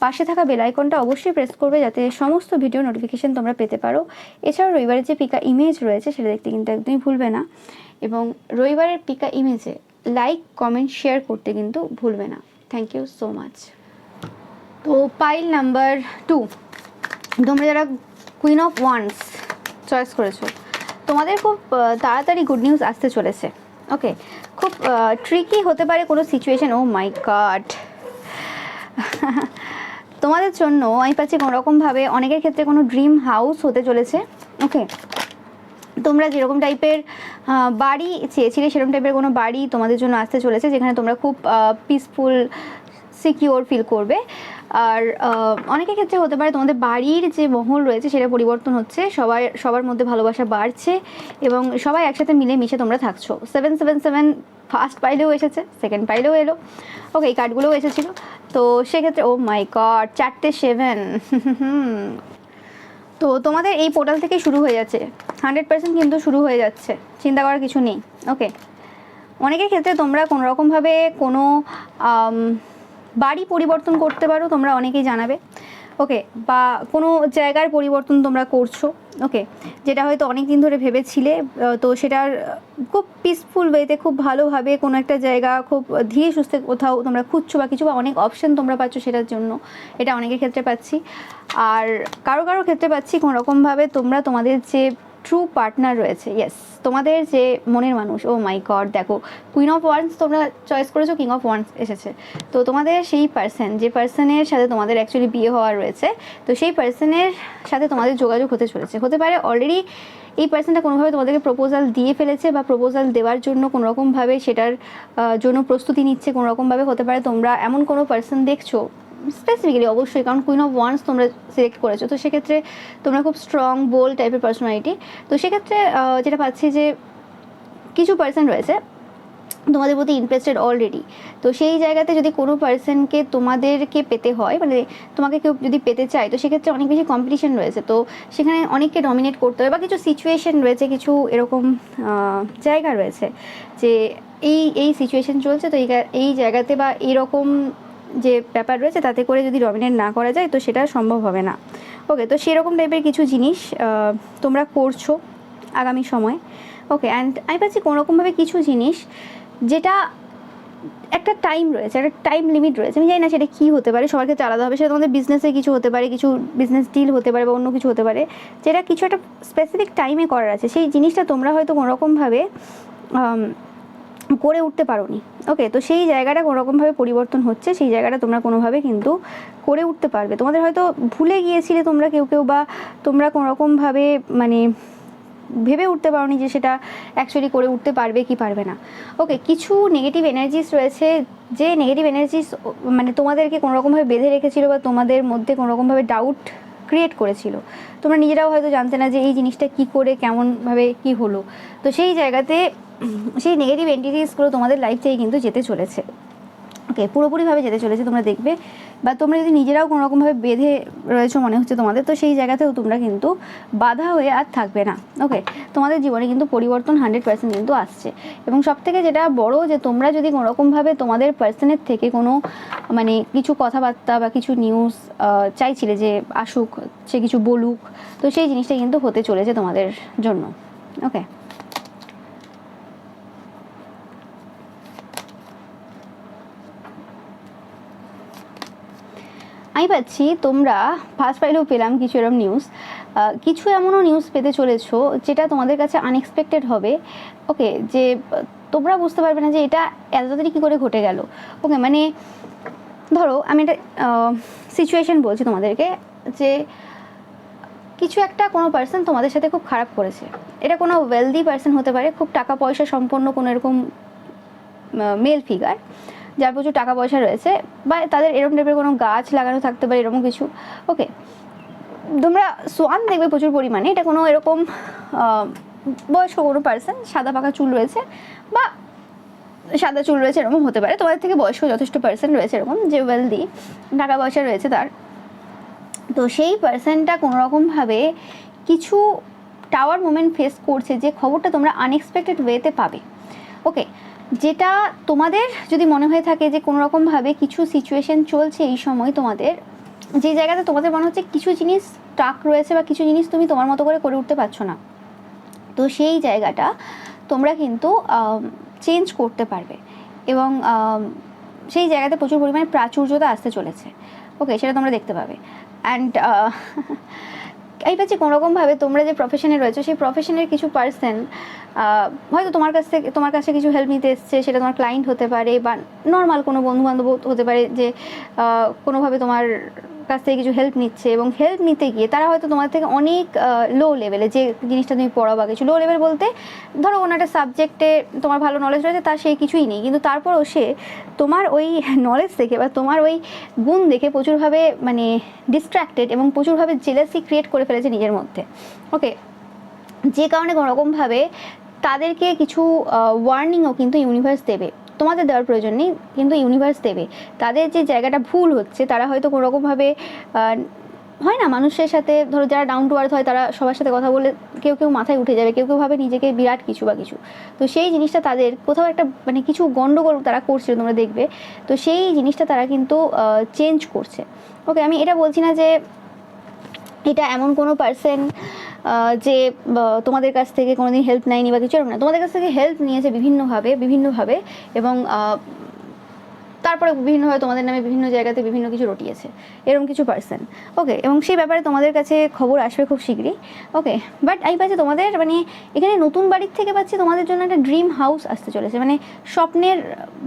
পাশে থাকা বেল আইকনটা অবশ্যই প্রেস করবে যাতে সমস্ত ভিডিও নোটিফিকেশন তোমরা পেতে পারো। এছাড়াও রবিবারের যে পিকা ইমেজ রয়েছে সেটা দেখতে কিন্তু একদমই ভুলবে না, এবং রবিবারের পিকা ইমেজে লাইক কমেন্ট শেয়ার করতে কিন্তু ভুলবে না। Thank you so much. তো পাইল নাম্বার 2, তোমরা যারা কুইন অফ ওয়ান্স চয়েস করেছো, তোমাদের খুব তাড়াতাড়ি গুড নিউজ আসতে চলেছে। ওকে, খুব ট্রিকি হতে পারে কোনো সিচুয়েশন। ও মাই গড, তোমাদের জন্য আমি পাচ্ছি কোনোরকমভাবে অনেকের ক্ষেত্রে কোনো ড্রিম হাউস হতে চলেছে। ওকে, তোমরা যেরকম টাইপের বাড়ি চেয়েছিলে সেরকম টাইপের কোনো বাড়ি তোমাদের জন্য আসতে চলেছে, যেখানে তোমরা খুব পিসফুল সিকিওর ফিল করবে। আর অনেকের ক্ষেত্রে হতে পারে তোমাদের বাড়ির যে মহল রয়েছে সেটা পরিবর্তন হচ্ছে, সবার মধ্যে ভালোবাসা বাড়ছে এবং সবাই একসাথে মিলে মিশে তোমরা থাকছো। 777 ফার্স্ট পাইলেও এসেছে, সেকেন্ড পাইলেও এলো। ওকে, এই কার্ডগুলোও এসেছিলো। তো সেক্ষেত্রে ও মাই গড, 4টে 7 তো তোমাদের এই পোর্টাল থেকে শুরু হয়ে যাচ্ছে, 100% কিন্তু শুরু হয়ে যাচ্ছে, চিন্তা করার কিছু নেই। ওকে, অনেকের ক্ষেত্রে তোমরা কোনোরকমভাবে কোনো বাড়ি পরিবর্তন করতে পারো, তোমরা অনেকেই জানাবে। ওকে, বা কোনো জায়গার পরিবর্তন তোমরা করছো। ওকে, যেটা হয়তো অনেক দিন ধরে ভেবেছিলে, তো সেটার খুব পিসফুল ওয়েতে, খুব ভালোভাবে কোনো একটা জায়গা খুব ধীরে সুস্থে কোথাও তোমরা খুঁজছো বা কিছু, বা অনেক অপশান তোমরা পাচ্ছ সেটার জন্য, এটা অনেকের ক্ষেত্রে পাচ্ছি। আর কারো ক্ষেত্রে পাচ্ছি কোনোরকমভাবে তোমরা তোমাদের যে ট্রু পার্টনার রয়েছে, ইয়েস, তোমাদের যে মনের মানুষ। ও মাই গড, দেখো কুইন অফ ওয়ান্স তোমরা চয়েস করেছো, কিং অফ ওয়ান্স এসেছে। তো তোমাদের সেই পার্সন, যে পার্সনের সাথে তোমাদের অ্যাকচুয়ালি বিয়ে হওয়ার রয়েছে, তো সেই পার্সনের সাথে তোমাদের যোগাযোগ হতে চলেছে। হতে পারে অলরেডি এই পার্সনটা কোনোভাবে তোমাদেরকে প্রপোজাল দিয়ে ফেলেছে, বা প্রপোজাল দেওয়ার জন্য কোনোরকমভাবে সেটার জন্য প্রস্তুতি নিচ্ছে কোনোরকমভাবে। হতে পারে তোমরা এমন কোনো পার্সন দেখছো স্পেসিফিক্যালি, অবশ্যই, কারণ কুইন অফ ওয়ান্স তোমরা সিলেক্ট করেছো, তো সেক্ষেত্রে তোমরা খুব স্ট্রং বোল্ড টাইপের পার্সোনালিটি। তো সেক্ষেত্রে যেটা পাচ্ছি যে কিছু পার্সন রয়েছে তোমাদের প্রতি ইন্টারেস্টেড অলরেডি। তো সেই জায়গাতে যদি কোনো পার্সনকে তোমাদেরকে পেতে হয়, মানে তোমাকে কেউ যদি পেতে চায়, তো সেক্ষেত্রে অনেক বেশি কম্পিটিশন রয়েছে, তো সেখানে অনেককে ডমিনেট করতে হবে, বা কিছু সিচুয়েশন রয়েছে, কিছু এরকম জায়গা রয়েছে যে এই সিচুয়েশন চলছে, তো এই জায়গাতে বা এইরকম যে ব্যাপার রয়েছে তাতে করে যদি ডমিনেট না করা যায়, তো সেটা সম্ভব হবে না। ওকে, তো সেরকম টাইপের কিছু জিনিস তোমরা করছো আগামী সময়। ওকে, অ্যান্ড আমি পাচ্ছি কোনোরকমভাবে কিছু জিনিস যেটা একটা টাইম রয়েছে, একটা টাইম লিমিট রয়েছে, আমি জানি না সেটা কী হতে পারে, সবার ক্ষেত্রে আলাদা হবে। সেটা তোমাদের বিজনেসে কিছু হতে পারে, কিছু বিজনেস ডিল হতে পারে, বা অন্য কিছু হতে পারে, যেটা কিছু একটা স্পেসিফিক টাইমে করার আছে। সেই জিনিসটা তোমরা হয়তো কোনোরকমভাবে করে উঠতে পারোনি। ওকে, তো সেই জায়গাটা কোনোরকমভাবে পরিবর্তন হচ্ছে, সেই জায়গাটা তোমরা কোনোভাবে কিন্তু করে উঠতে পারবে। তোমাদের হয়তো ভুলে গিয়েছিলে তোমরা কেউ, বা তোমরা কোনোরকমভাবে মানে ভেবে উঠতে পারোনি যে সেটা অ্যাকচুয়ালি করে উঠতে পারবে কি পারবে না। ওকে, কিছু নেগেটিভ এনার্জিস রয়েছে, যে নেগেটিভ এনার্জিস মানে তোমাদেরকে কোনোরকমভাবে বেঁধে রেখেছিল, বা তোমাদের মধ্যে কোনোরকমভাবে ডাউট ক্রিয়েট করেছিল। তোমরা নিজেরাও হয়তো জানতে না যে এই জিনিসটা কী করে কেমনভাবে কি হলো। তো সেই জায়গাতে সেই নেগেটিভ এন্টিটিসগুলো তোমাদের লাইফ থেকে কিন্তু যেতে চলেছে। ওকে, পুরোপুরিভাবে যেতে চলেছে, তোমরা দেখবে। বা তোমরা যদি নিজেরাও কোনোরকমভাবে বেঁধে রয়েছো মনে হচ্ছে তোমাদের, তো সেই জায়গাতেও তোমরা কিন্তু বাধা হয়ে আর থাকবে না। ওকে, তোমাদের জীবনে কিন্তু পরিবর্তন 100% কিন্তু আসছে। এবং সবথেকে যেটা বড়, যে তোমরা যদি কোনোরকমভাবে তোমাদের পার্সনের থেকে কোনো মানে কিছু কথাবার্তা বা কিছু নিউজ চাইছিলে যে আসুক, সে কিছু বলুক, তো সেই জিনিসটা কিন্তু হতে চলেছে তোমাদের জন্য। ওকে। আমি পাচ্ছি তোমরা ফার্স্ট ফাইলেও পেলাম কিছু এরকম নিউজ, কিছু এমনও নিউজ পেতে চলেছো যেটা তোমাদের কাছে আনএক্সপেক্টেড হবে। ওকে, যে তোমরা বুঝতে পারবে না যে এটা এত তাড়াতাড়ি কী করে ঘটে গেল। ওকে, মানে ধরো আমি একটা সিচুয়েশন বলছি তোমাদেরকে, যে কিছু একটা কোনো পার্সন তোমাদের সাথে খুব খারাপ করেছে। এটা কোনো ওয়েলদি পার্সন হতে পারে, খুব টাকা পয়সা সম্পন্ন কোনো এরকম মেল ফিগার যার প্রচুর টাকা পয়সা রয়েছে, বা তাদের এরকম টাইপের কোনো গাছ লাগানো থাকতে পারে, এরকম কিছু। ওকে, তোমরা সোয়ান দেখবে প্রচুর পরিমাণে। এটা কোনো এরকম বয়স্ক কোনো পার্সন, সাদা পাকা চুল রয়েছে বা সাদা চুল রয়েছে, এরকম হতে পারে। তোমাদের থেকে বয়স্ক যথেষ্ট পার্সন রয়েছে এরকম, যে ওয়েলদি, টাকা পয়সা রয়েছে তার। তো সেই পার্সনটা কোনোরকমভাবে কিছু টাওয়ার মোমেন্ট ফেস করছে, যে খবরটা তোমরা আনএক্সপেক্টেড ওয়েতে পাবে। ওকে, যেটা তোমাদের যদি মনে হয়ে থাকে যে কোনোরকমভাবে কিছু সিচুয়েশন চলছে এই সময় তোমাদের, যে জায়গাতে তোমাদের মনে হচ্ছে কিছু জিনিস স্টাক রয়েছে বা কিছু জিনিস তুমি তোমার মতো করে উঠতে পারছো না, তো সেই জায়গাটা তোমরা কিন্তু চেঞ্জ করতে পারবে, এবং সেই জায়গাতে প্রচুর পরিমাণে প্রাচুর্যতা আসতে চলেছে। ওকে, সেটা তোমরা দেখতে পাবে। অ্যান্ড এই পাচ্ছি কোনোরকমভাবে তোমরা যে প্রফেশনে রয়েছে, সেই প্রফেশনের কিছু পার্সন হয়তো তোমার কাছে কিছু হেল্প নিতে এসছে। সেটা তোমার ক্লায়েন্ট হতে পারে বা নর্মাল কোনো বন্ধুবান্ধব হতে পারে, যে কোনোভাবে তোমার কাছ থেকে কিছু হেল্প নিচ্ছে, এবং হেল্প নিতে গিয়ে তারা হয়তো তোমার থেকে অনেক লো লেভেলে, যে জিনিসটা তুমি পড়াও বা কিছু লো লেভেল বলতে ধরো কোনো একটা সাবজেক্টে তোমার ভালো নলেজ রয়েছে, তার সেই কিছুই নেই, কিন্তু তারপরও সে তোমার ওই নলেজ দেখে বা তোমার ওই গুণ দেখে প্রচুরভাবে মানে ডিস্ট্র্যাক্টেড এবং প্রচুরভাবে জেলাসি ক্রিয়েট করে ফেলেছে নিজের মধ্যে। ওকে, যে কারণে কোনোরকমভাবে তাদেরকে কিছু ওয়ার্নিংও কিন্তু ইউনিভার্স দেবে, তোমাদের দেওয়ার প্রয়োজন নেই, কিন্তু ইউনিভার্স দেবে। তাদের যে জায়গাটা ভুল হচ্ছে, তারা হয়তো কোনোরকমভাবে হয় না মানুষের সাথে, ধরো যারা ডাউন টু আর্থ হয় তারা সবার সাথে কথা বলে কেউ কেউ মাথায় উঠে যাবে, কেউ কেউ ভাবে নিজেকে বিরাট কিছু বা কিছু। তো সেই জিনিসটা তাদের কোথাও একটা মানে কিছু গন্ডগোল তারা করছে, তোমরা দেখবে। তো সেই জিনিসটা তারা কিন্তু চেঞ্জ করছে। ওকে, আমি এটা বলছি না যে এটা এমন কোনো পার্সন যে তোমাদের কাছ থেকে কোনোদিন হেল্প নেয়নি বা কিছু, এরকম না। তোমাদের কাছ থেকে হেল্প নিয়েছে বিভিন্নভাবে, এবং তারপরে বিভিন্নভাবে তোমাদের নামে বিভিন্ন জায়গাতে বিভিন্ন কিছু রটিয়েছে, এরকম কিছু পার্সন। ওকে, এবং সেই ব্যাপারে তোমাদের কাছে খবর আসবে খুব শীঘ্রই। ওকে, বাট আমি পাচ্ছি তোমাদের মানে এখানে নতুন বাড়ির থেকে পাচ্ছি তোমাদের জন্য একটা ড্রিম হাউস আসতে চলেছে, মানে স্বপ্নের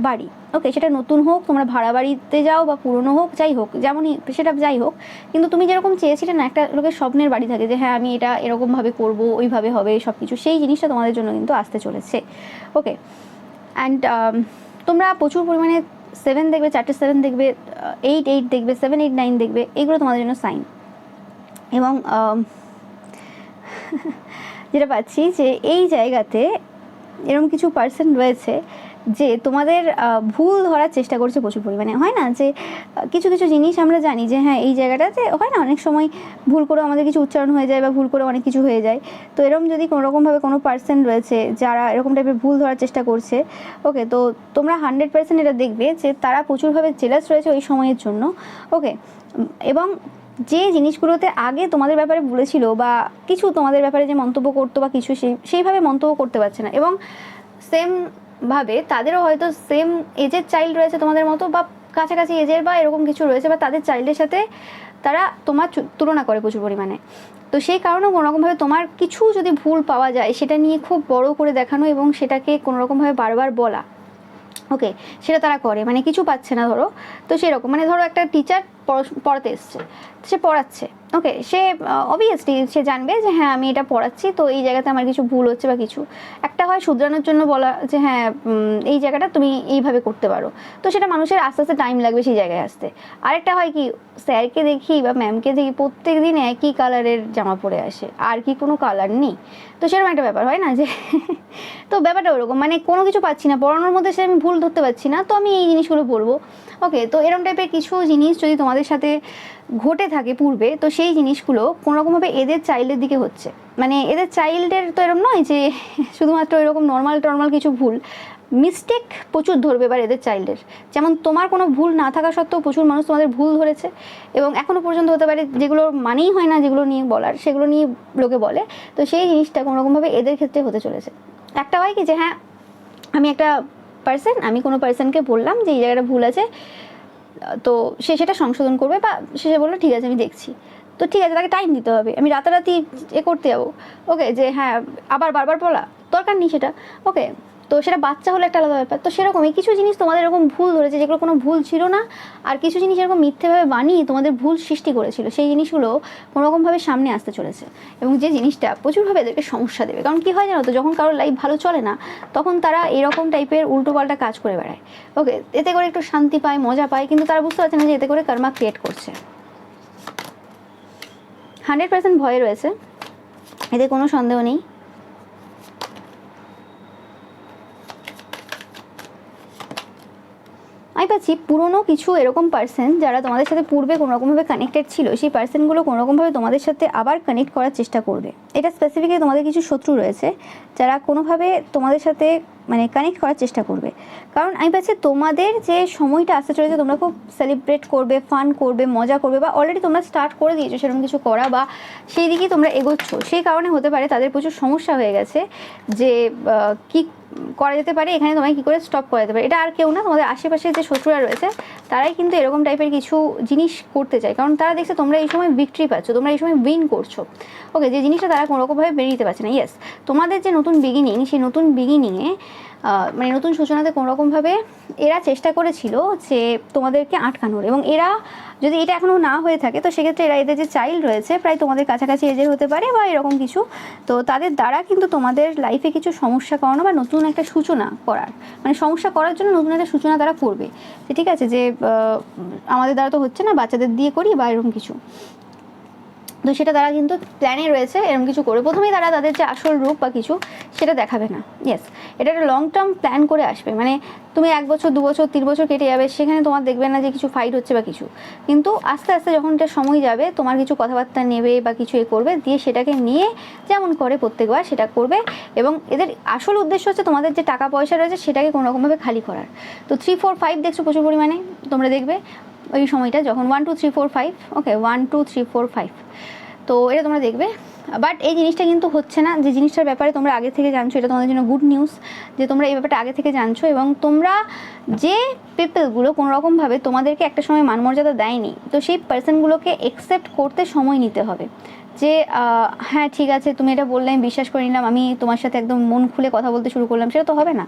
বাড়ি। ওকে, সেটা নতুন হোক, তোমরা ভাড়া বাড়িতে যাও বা পুরনো হোক, যাই হোক, যেমনই সেটা যাই হোক, কিন্তু তুমি যেরকম চেয়েছিলে না, একটা লোকের স্বপ্নের বাড়ি থাকে যে হ্যাঁ আমি এটা এরকমভাবে করবো, ওইভাবে হবে সব কিছু, সেই জিনিসটা তোমাদের জন্য কিন্তু আসতে চলেছে। ওকে, অ্যান্ড তোমরা প্রচুর পরিমাণে 7 দেখবে, 4টে 7 দেখবে, 8 দেখবে, 7 8 9 দেখবে, এগুলো তোমাদের জন্য সাইন। এবং যেটা পাচ্ছি যে এই জায়গাতে এরকম কিছু পার্সন রয়েছে যে তোমাদের ভুল ধরার চেষ্টা করছে প্রচুর পরিমাণে। হয় না যে কিছু কিছু জিনিস আমরা জানি যে হ্যাঁ এই জায়গাটাতে হয় না, অনেক সময় ভুল করে আমাদের কিছু উচ্চারণ হয়ে যায় বা ভুল করে অনেক কিছু হয়ে যায়। তো এরকম যদি কোনোরকমভাবে কোনো পার্সন রয়েছে যারা এরকম টাইপের ভুল ধরার চেষ্টা করছে, ওকে, তো তোমরা 100% এটা দেখবে যে তারা প্রচুরভাবে জেলাস রয়েছে ওই সময়ের জন্য। ওকে, এবং যে জিনিসগুলোতে আগে তোমাদের ব্যাপারে বলেছিল বা কিছু তোমাদের ব্যাপারে যে মন্তব্য করতো বা কিছু সেইভাবে মন্তব্য করতে পারছে না, এবং সেমভাবে তাদেরও হয়তো সেম এজের চাইল্ড রয়েছে তোমাদের মতো, বা কাছাকাছি এজের বা এরকম কিছু রয়েছে, বা তাদের চাইল্ডের সাথে তারা তোমার তুলনা করে প্রচুর পরিমাণে। তো সেই কারণেও কোনোরকমভাবে তোমার কিছু যদি ভুল পাওয়া যায় সেটা নিয়ে খুব বড় করে দেখানো এবং সেটাকে কোনোরকমভাবে বারবার বলা। ওকে, সেটা তারা করে, মানে কিছু পাচ্ছে না ধরো, তো সেরকম মানে ধরো একটা টিচার পড়াতে এসছে, সে পড়াচ্ছে। ওকে, সে অবভিয়াসলি সে জানবে যে হ্যাঁ আমি এটা পড়াচ্ছি, তো এই জায়গাতে আমার কিছু ভুল হচ্ছে বা কিছু একটা হয় শুধরানোর জন্য বলা যে হ্যাঁ এই জায়গাটা তুমি এইভাবে করতে পারো, তো সেটা মানুষের আস্তে আস্তে টাইম লাগবে সেই জায়গায় আসতে। আরেকটা হয় কি, স্যারকে দেখি বা ম্যামকে দেখি প্রত্যেক দিন একই কালারের জামা পরে আসে, আর কি কোনো কালার নেই, তো সেরকম একটা ব্যাপার হয় না যে তো ব্যাপারটা ওরকম, মানে কোনো কিছু পাচ্ছি না পড়ানোর মধ্যে, সে আমি ভুল ধরতে পারছি না, তো আমি এই জিনিসগুলো পড়বো। ওকে, তো এরকম টাইপের কিছু জিনিস যদি তোমাদের সাথে ঘটে থাকে পূর্বে, তো সেই জিনিসগুলো কোনোরকমভাবে এদের চাইল্ডের দিকে হচ্ছে, মানে এদের চাইল্ডের তো এরকম নয় যে শুধুমাত্র এরকম নর্মাল কিছু ভুল, মিস্টেক প্রচুর ধরবে এবার এদের চাইল্ডের। যেমন তোমার কোনো ভুল না থাকা সত্ত্বেও প্রচুর মানুষ তোমাদের ভুল ধরেছে, এবং এখনও পর্যন্ত হতে পারে যেগুলো মানেই হয় না, যেগুলো নিয়ে বলার সেগুলো নিয়ে লোকে বলে, তো সেই জিনিসটা কোনোরকমভাবে এদের ক্ষেত্রে হতে চলেছে। একটা হয় কি যে হ্যাঁ আমি একটা পার্সন, আমি কোনো পার্সনকে বললাম যে এই জায়গাটা ভুল আছে, তো সে সেটা সংশোধন করবে, বা সে বললো ঠিক আছে আমি দেখছি। তো ঠিক আছে, তাকে টাইম দিতে হবে। আমি রাতারাতি করতে যাবো, ওকে, যে হ্যাঁ আবার বারবার বলা দরকার নেই সেটা, ওকে। তো সেটা বাচ্চা হলে একটা আলাদা ব্যাপার। তো সেরকমই কিছু জিনিস তোমাদের এরকম ভুল ধরেছে যেগুলো কোনো ভুল ছিল না, আর কিছু জিনিস এরকম মিথ্যেভাবে বানিয়ে তোমাদের ভুল সৃষ্টি করেছিল, সেই জিনিসগুলো কোনোরকমভাবে সামনে আসতে চলেছে, এবং যে জিনিসটা প্রচুরভাবে এদেরকে সমস্যা দেবে। কারণ কী হয় জানো তো, যখন কারোর লাইফ ভালো চলে না, তখন তারা এরকম টাইপের উল্টোপাল্টা কাজ করে বেড়ায়, ওকে। এতে করে একটু শান্তি পায়, মজা পায়, কিন্তু তারা বুঝতে পারছে না যে এতে করে কর্মা ক্রিয়েট করছে। 100% ভয় রয়েছে, এতে কোনো সন্দেহ নেই। আমি পাচ্ছি পুরনো কিছু এরকম পার্সন যারা তোমাদের সাথে পূর্বে কোনোরকমভাবে কানেক্টেড ছিল, সেই পার্সনগুলো কোনোরকমভাবে তোমাদের সাথে আবার কানেক্ট করার চেষ্টা করবে। এটা স্পেসিফিকলি তোমাদের কিছু শত্রু রয়েছে যারা কোনোভাবে তোমাদের সাথে মানে কানেক্ট করার চেষ্টা করবে। কারণ আমি পাচ্ছি তোমাদের যে সময়টা আসতে চলেছে, তোমরা খুব সেলিব্রেট করবে, ফান করবে, মজা করবে, বা অলরেডি তোমরা স্টার্ট করে দিয়েছো সেরকম কিছু করা, বা সেই দিকেই তোমরা এগোচ্ছ। সেই কারণে হতে পারে তাদের প্রচুর সমস্যা হয়ে গেছে যে কী করা যেতে পারে, এখানে তোমায় কী করে স্টপ করা যেতে পারে। এটা আর কেউ না, তোমাদের আশেপাশে যে শত্রুরা রয়েছে তারাই কিন্তু এরকম টাইপের কিছু জিনিস করতে চায়। কারণ তারা দেখছে তোমরা এই সময় ভিক্টরি পাচ্ছ, তোমরা এই সময় উইন করছো, ওকে, যে জিনিসটা তারা কোনোরকমভাবে বেরিয়ে নিতে পারছে না। ইয়েস, তোমাদের যে নতুন বিগিনিং, সেই নতুন বিগিনিংয়ে মানে নতুন সূচনাতে কোনোরকমভাবে এরা চেষ্টা করেছিল যে তোমাদেরকে আটকানোর, এবং এরা যদি এটা এখনও না হয়ে থাকে তো সেক্ষেত্রে এরা, এদের যে চাইল্ড রয়েছে প্রায় তোমাদের কাছাকাছি এজের হতে পারে বা এরকম কিছু, তো তাদের দ্বারা কিন্তু তোমাদের লাইফে কিছু সমস্যা করানো বা নতুন একটা সূচনা করার, মানে সমস্যা করার জন্য নতুন একটা সূচনা তারা করবে। ঠিক আছে, যে আমাদের দ্বারা তো হচ্ছে না, বাচ্চাদের দিয়ে করি বা এরকম কিছু। তো সেটা তারা কিন্তু প্ল্যানে রয়েছে এরকম কিছু করে। প্রথমেই তারা তাদের যে আসল রূপ বা কিছু সেটা দেখাবে না। ইয়েস, এটা একটা লং টার্ম প্ল্যান করে আসবে। মানে তুমি 1 বছর 2 বছর 3 বছর কেটে যাবে, সেখানে তোমার দেখবে না যে কিছু ফাইট হচ্ছে বা কিছু, কিন্তু আস্তে আস্তে যখন এটা সময় যাবে তোমার কিছু কথাবার্তা নেবে বা কিছু করবে, দিয়ে সেটাকে নিয়ে যেমন করে প্রত্যেকবার সেটা করবে। এবং এদের আসল উদ্দেশ্য হচ্ছে তোমাদের যে টাকা পয়সা রয়েছে সেটাকে কোনোরকমভাবে খালি করার। তো 3 4 5 দেখছো প্রচুর পরিমাণে, তোমরা দেখবে ওই সময়টা যখন 1 2 3 4 5, ওকে, 1 2 3 4 5, তো এটা তোমরা দেখবে। বাট এই জিনিসটা কিন্তু হচ্ছে না, যে জিনিসটার ব্যাপারে তোমরা আগে থেকে জানছো, এটা তোমাদের জন্য গুড নিউজ যে তোমরা এই ব্যাপারটা আগে থেকে জানছো। এবং তোমরা যে পিপলগুলো কোনোরকমভাবে তোমাদেরকে একটা সময় মানমর্যাদা দেয়নি, তো সেই পার্সনগুলোকে অ্যাকসেপ্ট করতে সময় নিতে হবে। যে হ্যাঁ ঠিক আছে তুমি এটা বললে আমি বিশ্বাস করে নিলাম, আমি তোমার সাথে একদম মন খুলে কথা বলতে শুরু করলাম, সেটা তো হবে না,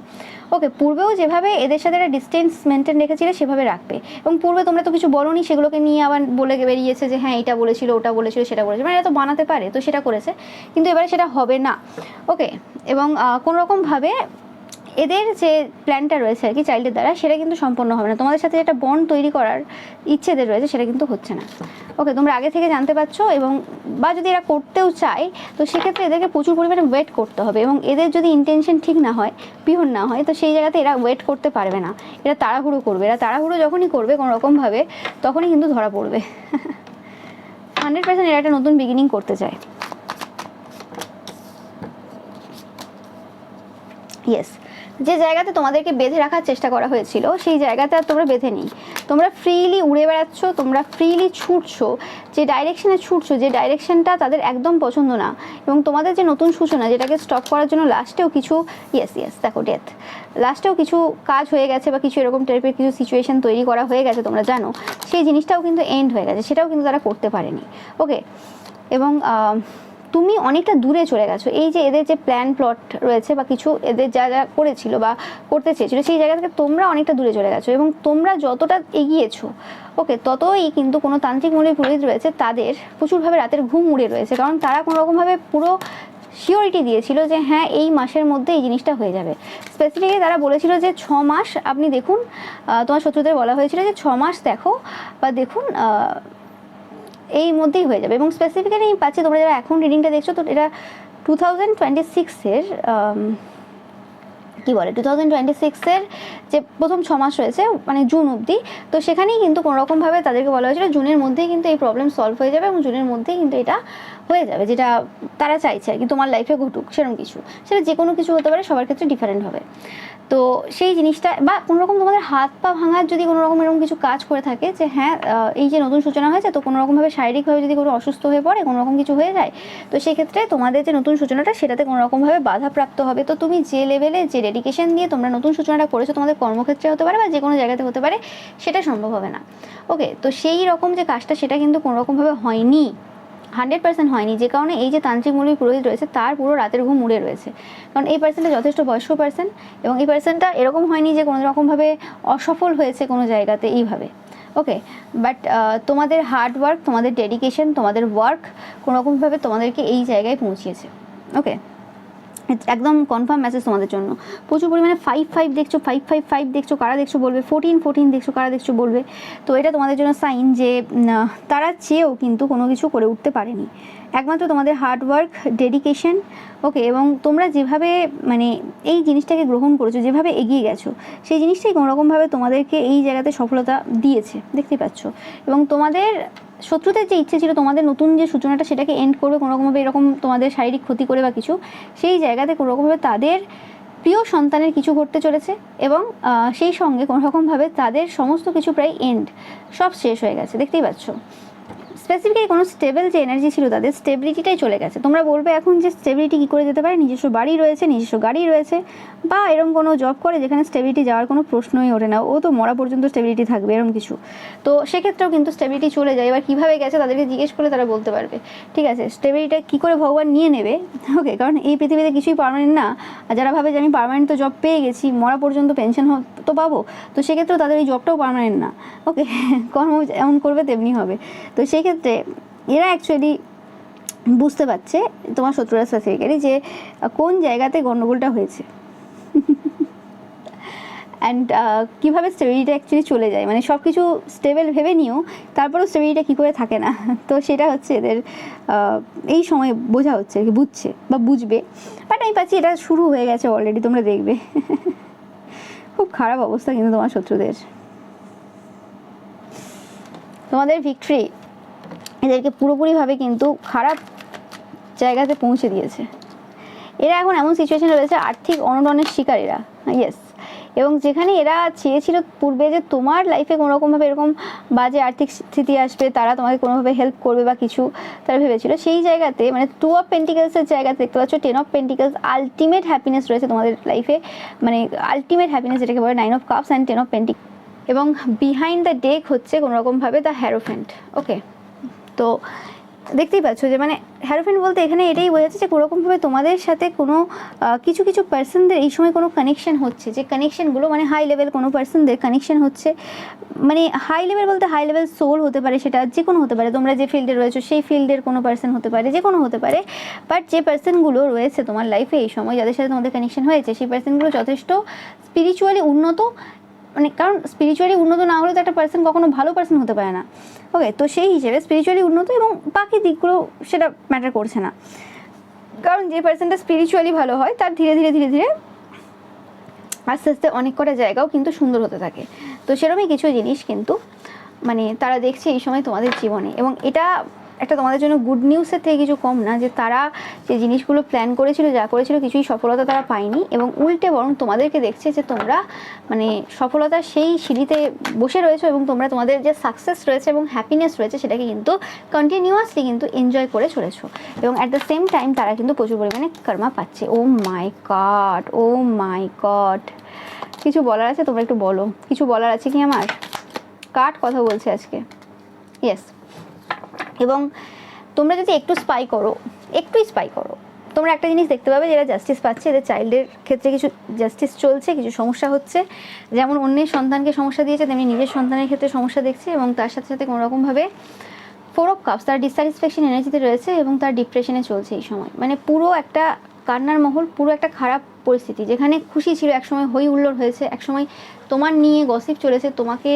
ওকে। পূর্বেও যেভাবে এদের সাথে একটা ডিস্টেন্স মেনটেন রেখেছিলে সেভাবে রাখবে। এবং পূর্বে তোমরা তো কিছু বলোনি, সেগুলোকে নিয়ে আবার বলে বেরিয়েছে যে হ্যাঁ এটা বলেছিল, ওটা বলেছিল, সেটা বলেছিল, মানে এটা তো বানাতে পারে, তো সেটা করেছে, কিন্তু এবারে সেটা হবে না, ওকে। এবং কোনোরকমভাবে এদের যে প্ল্যানটা রয়েছে আর কি চাইল্ডের দ্বারা, সেটা কিন্তু সম্পন্ন হবে না। তোমাদের সাথে একটা বন্ড তৈরি করার ইচ্ছে এদের রয়েছে, সেটা কিন্তু হচ্ছে না, ওকে। তোমরা আগে থেকে জানতে পারছো, এবং বা যদি এরা করতেও চায় তো সেক্ষেত্রে এদেরকে প্রচুর পরিমাণে ওয়েট করতে হবে। এবং এদের যদি ইন্টেনশন ঠিক না হয়, পিওর না হয়, তো সেই জায়গাতে এরা ওয়েট করতে পারবে না, এরা তাড়াহুড়ো করবে। এরা তাড়াহুড়ো যখনই করবে কোনোরকমভাবে, তখনই কিন্তু ধরা পড়বে। 100% এরা একটা নতুন বিগিনিং করতে চায়। ইয়েস, যে জায়গাতে তোমাদেরকে বেঁধে রাখার চেষ্টা করা হয়েছিল সেই জায়গাতে আর তোমরা বেঁধে নেই, তোমরা ফ্রিলি উড়ে বেড়াচ্ছ, তোমরা ফ্রিলি ছুটছো, যে ডাইরেকশনে ছুটছো, যে ডাইরেকশনটা তাদের একদম পছন্দ না। এবং তোমাদের যে নতুন সূচনা, যেটাকে স্টপ করার জন্য লাস্টেও কিছু, ইয়েস দেখো ডেথ, লাস্টেও কিছু কাজ হয়ে গেছে বা কিছু এরকম টাইপের কিছু সিচুয়েশন তৈরি করা হয়ে গেছে, তোমরা জানো, সেই জিনিসটাও কিন্তু এন্ড হয়ে গেছে, সেটাও কিন্তু তারা করতে পারেনি, ওকে। এবং তুমি অনেকটা দূরে চলে গেছো। এই যে এদের যে প্ল্যান প্লট রয়েছে বা কিছু এদের যা যা করেছিল বা করতে চেয়েছিল, সেই জায়গা থেকে তোমরা অনেকটা দূরে চলে গেছো। এবং তোমরা যতটা এগিয়েছো, ওকে, ততই কিন্তু কোনো তান্ত্রিক মূলের পুরোহিত রয়েছে তাদের প্রচুরভাবে রাতের ঘুম উড়ে রয়েছে। কারণ তারা কোনোরকমভাবে পুরো সিওরিটি দিয়েছিল যে হ্যাঁ এই মাসের মধ্যে এই জিনিসটা হয়ে যাবে। স্পেসিফিকলি তারা বলেছিল যে 6 মাস আপনি দেখুন, তোমার শত্রুদের বলা হয়েছিল যে 6 মাস দেখো বা দেখুন, এই মধ্যেই হয়ে যাবে। এবং স্পেসিফিক্যালি আমি পাচ্ছি তোমরা যারা এখন রিডিংটা দেখছো, তো এটা 2026-এর কী বলে 2026-এর যে প্রথম 6 মাস রয়েছে, মানে জুন অবধি, তো সেখানেই কিন্তু কোনোরকমভাবে তাদেরকে বলা হয়েছিল জুনের মধ্যেই কিন্তু এই প্রবলেম সলভ হয়ে যাবে এবং জুনের মধ্যেই কিন্তু এটা হয়ে যাবে, যেটা তারা চাইছে আর কি তোমার লাইফে ঘটুক, সেরকম কিছু। সেটা যে কোনো কিছু হতে পারে, সবার ক্ষেত্রে ডিফারেন্ট হবে। তো সেই জিনিসটা, বা কোনো রকম তোমাদের হাত পা ভাঙার যদি কোনো রকম এরকম কিছু কাজ করে থাকে, যে হ্যাঁ এই যে নতুন সূচনা হয়েছে, তো কোনো রকমভাবে শারীরিকভাবে যদি কোনো অসুস্থ হয়ে পড়ে, কোনো রকম কিছু হয়ে যায়, তো সেই ক্ষেত্রে তোমাদের যে নতুন সূচনাটা সেটাতে কোনো রকমভাবে বাধাপ্রাপ্ত হবে। তো তুমি যে লেভেলে যে ডেডিকেশন দিয়ে তোমরা নতুন সূচনাটা করেছো, তোমাদের কর্মক্ষেত্রে হতে পারে বা যে কোনো জায়গাতে হতে পারে, সেটা সম্ভব হবে না। ওকে, তো সেই রকম যে কাজটা সেটা কিন্তু কোনো রকমভাবে হয়নি, 100% হয়নি, যে কারণে এই যে তান্ত্রিক মুরগি পুরোহিত রয়েছে তার পুরো রাতের ঘুম উড়ে রয়েছে। কারণ এই পার্সনটা যথেষ্ট বয়স্ক পার্সন, এবং এই পার্সনটা এরকম হয়নি যে কোনো রকমভাবে অসফল হয়েছে কোনো জায়গাতে এইভাবে। ওকে, বাট তোমাদের হার্ড ওয়ার্ক, তোমাদের ডেডিকেশন, তোমাদের ওয়ার্ক কোনো রকমভাবে তোমাদেরকে এই জায়গায় পৌঁছিয়েছে। ওকে, একদম কনফার্ম মেসেজ তোমাদের জন্য। প্রচুর পরিমাণে 5-5 দেখছো, 5-5-5 দেখছো, কারা দেখছো বলবে, 14-14 দেখছো, কারা দেখছো বলবে। তো এটা তোমাদের জন্য সাইন যে তারা চেয়েও কিন্তু কোনো কিছু করে উঠতে পারেনি, একমাত্র তোমাদের হার্ড ওয়ার্ক, ডেডিকেশন। ওকে, এবং তোমরা যেভাবে মানে এই জিনিসটাকে গ্রহণ করেছো, যেভাবে এগিয়ে গেছো, সেই জিনিসটাই কোনোরকমভাবে তোমাদেরকে এই জায়গাতে সফলতা দিয়েছে, দেখতে পাচ্ছ। এবং তোমাদের শত্রুদের যে ইচ্ছে ছিল তোমাদের নতুন যে সূচনাটা সেটাকে এন্ড করবে কোনোরকমভাবে, এরকম তোমাদের শারীরিক ক্ষতি করে বা কিছু, সেই জায়গাতে কোনোরকমভাবে তাদের প্রিয় সন্তানের কিছু ঘটতে চলেছে, এবং সেই সঙ্গে কোনোরকমভাবে তাদের সমস্ত কিছু প্রায় এন্ড, সব শেষ হয়ে গেছে, দেখতেই পাচ্ছ। স্পেসিফিক্যালি কোনো স্টেবল যে এনার্জি ছিল তাদের, স্টেবিলিটিটাই চলে গেছে। তোমরা বলবে এখন যে স্টেবিলিটি কী করে যেতে পারে, নিজস্ব বাড়ি রয়েছে, নিজস্ব গাড়ি রয়েছে, বা এরকম কোনো জব করে যেখানে স্টেবিলিটি যাওয়ার কোনো প্রশ্নই ওঠে না, ও তো মরা পর্যন্ত স্টেবিলিটি থাকবে, এরকম কিছু। তো সেক্ষেত্রেও কিন্তু স্টেবিলিটি চলে যায়। এবার কীভাবে গেছে তাদেরকে জিজ্ঞেস করলে তারা বলতে পারবে। ঠিক আছে, স্টেবিলিটিটা কী করে ভগবান নিয়ে নেবে। ওকে, কারণ এই পৃথিবীতে কিছুই পার্মানেন্ট না। আর যারা ভাবে যে আমি পার্মানেন্ট তো জব পেয়ে গেছি, মরা পর্যন্ত পেনশন তো পাবো, তো সেক্ষেত্রেও তাদের এই জবটাও পার্মানেন্ট না। ওকে, কর্ম এমন করবে তেমনি হবে। তো সেই ক্ষেত্রে এরা অ্যাকচুয়ালি বুঝতে পারছে, তোমার শত্রুরা স্পেসিফিক্যালি, যে কোন জায়গাতে গণ্ডগোলটা হয়েছে অ্যান্ড কীভাবে স্টেবিলিটা অ্যাকচুয়ালি চলে যায়। মানে সব কিছু স্টেবল ভেবে নিয়েও তারপরেও স্টেবিলিটা কী করে থাকে না। তো সেটা হচ্ছে এদের এই সময় বোঝা হচ্ছে আর কি, বুঝছে বা বুঝবে। বাট আমি পাচ্ছি এটা শুরু হয়ে গেছে অলরেডি, তোমরা দেখবে। খুব খারাপ অবস্থা কিন্তু তোমার শত্রুদের। তোমাদের ভিক্টরি এদেরকে পুরোপুরিভাবে কিন্তু খারাপ জায়গাতে পৌঁছে দিয়েছে। এরা এখন এমন সিচুয়েশনে রয়েছে, আর্থিক অনটনের শিকার এরা। ইয়েস, এবং যেখানে এরা চেয়েছিল পূর্বে যে তোমার লাইফে কোনোরকমভাবে এরকম বাজে আর্থিক স্থিতি আসবে, তারা তোমাকে কোনোভাবে হেল্প করবে বা কিছু তারা ভেবেছিল, সেই জায়গাতে মানে 2 অফ পেন্টিকেলসের জায়গাতে দেখতে পাচ্ছ 10 অফ পেন্টিকেলস, আলটিমেট হ্যাপিনেস রয়েছে তোমাদের লাইফে। মানে আলটিমেট হ্যাপিনেস যেটাকে বলে 9 of cups and 10 of pentacles. এবং বিহাইন্ড দ্য ডেক হচ্ছে কোনোরকমভাবে দ্য হ্যারোফেন্ট। ওকে, তো দেখতেই পাচ্ছ যে মানে হ্যারোফেন্ট বলতে এখানে এটাই বোঝাচ্ছে যে কোনোরকমভাবে তোমাদের সাথে কোনো কিছু কিছু পার্সনদের এই সময় কোনো কানেকশন হচ্ছে, যে কানেকশনগুলো মানে হাই লেভেল কোনো পার্সনদের কানেকশন হচ্ছে। মানে হাই লেভেল বলতে হাই লেভেল সোল হতে পারে, সেটা যে কোনো হতে পারে, তোমরা যে ফিল্ডে রয়েছো সেই ফিল্ডের কোনো পার্সন হতে পারে, যে কোনো হতে পারে। বাট যে পার্সনগুলো রয়েছে তোমার লাইফে এই সময়, যাদের সাথে তোমাদের কানেকশন হয়েছে, সেই পার্সনগুলো যথেষ্ট স্পিরিচুয়ালি উন্নত। মানে কারণ স্পিরিচুয়ালি উন্নত না হলে তো একটা পার্সন কখনো ভালো পার্সন হতে পারে না। ওকে, তো সেই হিসেবে স্পিরিচুয়ালি উন্নত, এবং বাকি দিকগুলো সেটা ম্যাটার করছে না। কারণ যে পার্সনটা স্পিরিচুয়ালি ভালো হয় তার ধীরে ধীরে ধীরে ধীরে আস্তে আস্তে অনেক কটা জায়গাও কিন্তু সুন্দর হতে থাকে। তো সেরকমই কিছু জিনিস কিন্তু মানে তারা দেখছে এই সময় তোমাদের জীবনে, এবং এটা একটা তোমাদের জন্য গুড নিউজের থেকে কিছু কম না, যে তারা যে জিনিসগুলো প্ল্যান করেছিল, যা করেছিল, কিছুই সফলতা তারা পায়নি, এবং উল্টে বরং তোমাদেরকে দেখছে যে তোমরা মানে সফলতার সেই সিঁড়িতে বসে রয়েছো, এবং তোমরা তোমাদের যে সাকসেস রয়েছে এবং হ্যাপিনেস রয়েছে সেটাকে কিন্তু কন্টিনিউয়াসলি কিন্তু এনজয় করে চলেছো। এবং অ্যাট দ্য সেম টাইম তারা কিন্তু প্রচুর পরিমাণে কর্মা পাচ্ছে। ও মাই গড, ও মাই গড, কিছু বলার আছে? তোমরা একটু বলো, কিছু বলার আছে কি আমার? কাট কথা বলছে আজকে। ইয়েস, এবং তোমরা যদি একটু স্পাই করো, তোমরা একটা জিনিস দেখতে পাবে, যারা জাস্টিস পাচ্ছে এদের চাইল্ডের ক্ষেত্রে কিছু জাস্টিস চলছে, কিছু সমস্যা হচ্ছে। যেমন অন্যের সন্তানকে সমস্যা দিয়েছে, তেমনি নিজের সন্তানের ক্ষেত্রে সমস্যা দেখছে, এবং তার সাথে সাথে কোনোরকমভাবে 4 অফ কাপস, তার ডিসস্যাটিসফ্যাকশন এনার্জিতে রয়েছে, এবং তার ডিপ্রেশনে চলছে এই সময়। মানে পুরো একটা কান্নার মহল, পুরো একটা খারাপ পরিস্থিতি। যেখানে খুশি ছিল একসময়, হই হুল্লোড় হয়েছে একসময়, তোমার নিয়ে গসিপ চলেছে, তোমাকে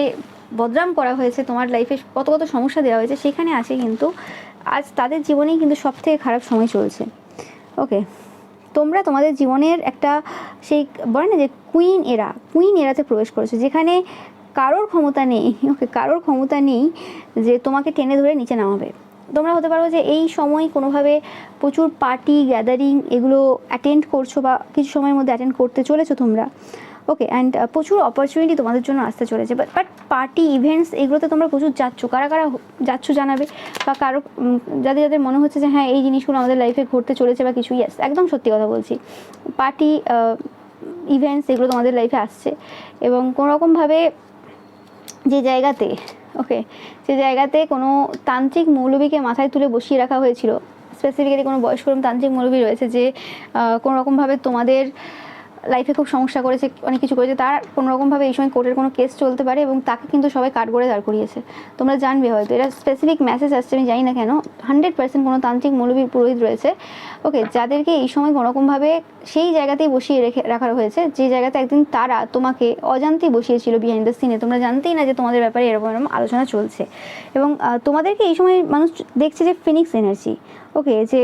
বদনাম করা হয়েছে, তোমার লাইফে কত কত সমস্যা দেওয়া হয়েছে, সেখানে আছে কিন্তু আজ তাদের জীবনেই কিন্তু সব থেকে খারাপ সময় চলছে। ওকে, তোমরা তোমাদের জীবনের একটা সেই বলে না যে কুইন এরাতে প্রবেশ করেছো, যেখানে কারোর ক্ষমতা নেই। ওকে, কারোর ক্ষমতা নেই যে তোমাকে টেনে ধরে নিচে নামাবে। তোমরা হতে পারো যে এই সময় কোনোভাবে প্রচুর পার্টি গ্যাদারিং এগুলো অ্যাটেন্ড করছো বা কিছু সময়ের মধ্যে অ্যাটেন্ড করতে চলেছো তোমরা। ওকে, অ্যান্ড প্রচুর অপরচুনিটি তোমাদের জন্য আসতে চলেছে। বাট পার্টি ইভেন্টস এগুলোতে তোমরা প্রচুর যাচ্ছ, কারা কারা যাচ্ছ জানাবে, বা কারো যাদের যাদের মনে হচ্ছে যে হ্যাঁ এই জিনিসগুলো আমাদের লাইফে ঘটতে চলেছে বা কিছু, ইয়েস একদম সত্যি কথা বলছি, পার্টি ইভেন্টস এগুলো তোমাদের লাইফে আসছে। এবং কোনোরকমভাবে যে জায়গাতে যে জায়গাতে কোনো তান্ত্রিক মৌলবীকে মাথায় তুলে বসিয়ে রাখা হয়েছিল, স্পেসিফিক্যালি কোনো বয়স্ক তান্ত্রিক মৌলবী রয়েছে যে কোনোরকমভাবে তোমাদের লাইফে খুব সমস্যা করেছে, অনেক কিছু করেছে, তার কোনোরকমভাবে এই সময় কোর্টের কোনো কেস চলতে পারে এবং তাকে কিন্তু সবাই কাঠগড়ে দাঁড় করিয়েছে। তোমরা জানবে হয়তো, এটা স্পেসিফিক মেসেজ আসছে, আমি জানি না কেন। 100% কোনো তান্ত্রিক মৌলবী পুরোহিত রয়েছে, ওকে, যাদেরকে এই সময় কোনোরকমভাবে সেই জায়গাতেই বসিয়ে রাখা হয়েছে যে জায়গাতে একদিন তারা তোমাকে অজান্তেই বসিয়েছিল বিহাইন্ড দ্য সিনে, তোমরা জানতেই না যে তোমাদের ব্যাপারে এরকম এরকম আলোচনা চলছে। এবং তোমাদেরকে এই সময় মানুষ দেখছে যে ফিনিক্স এনার্জি, ওকে, যে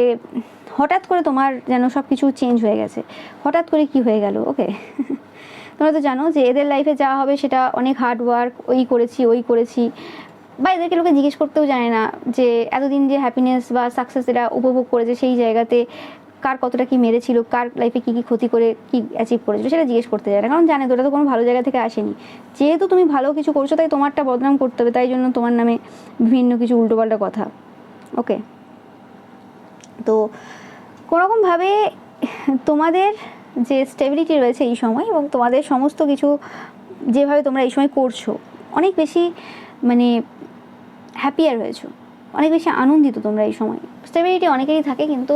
হঠাৎ করে তোমার যেন সব কিছু চেঞ্জ হয়ে গেছে, হঠাৎ করে কি হয়ে গেল। ওকে, তোমরা তো জানো যে এদের লাইফে যা হবে সেটা অনেক হার্ড ওয়ার্ক, ওই করেছি, বা এদেরকে লোকে জিজ্ঞেস করতেও জানে না যে এতদিন যে হ্যাপিনেস বা সাকসেস এরা উপভোগ করেছে সেই জায়গাতে কার কতটা কি মেরেছিল, কার লাইফে কী কী ক্ষতি করে কী অ্যাচিভ করেছিল সেটা জিজ্ঞেস করতে যায় না, কারণ জানে তো ওটা তো কোনো ভালো জায়গা থেকে আসেনি। যেহেতু তুমি ভালো কিছু করছো তাই তোমারটা বদনাম করতে হবে, তাই জন্য তোমার নামে বিভিন্ন কিছু উল্টোপাল্টা কথা। ওকে, তো কোনোরকমভাবে তোমাদের যে স্টেবিলিটি রয়েছে এই সময় এবং তোমাদের সমস্ত কিছু যেভাবে তোমরা এই সময় করছো, অনেক বেশি মানে হ্যাপিয়ার হয়েছো, অনেক বেশি আনন্দিত তোমরা এই সময়। স্টেবিলিটি অনেকেরই থাকে কিন্তু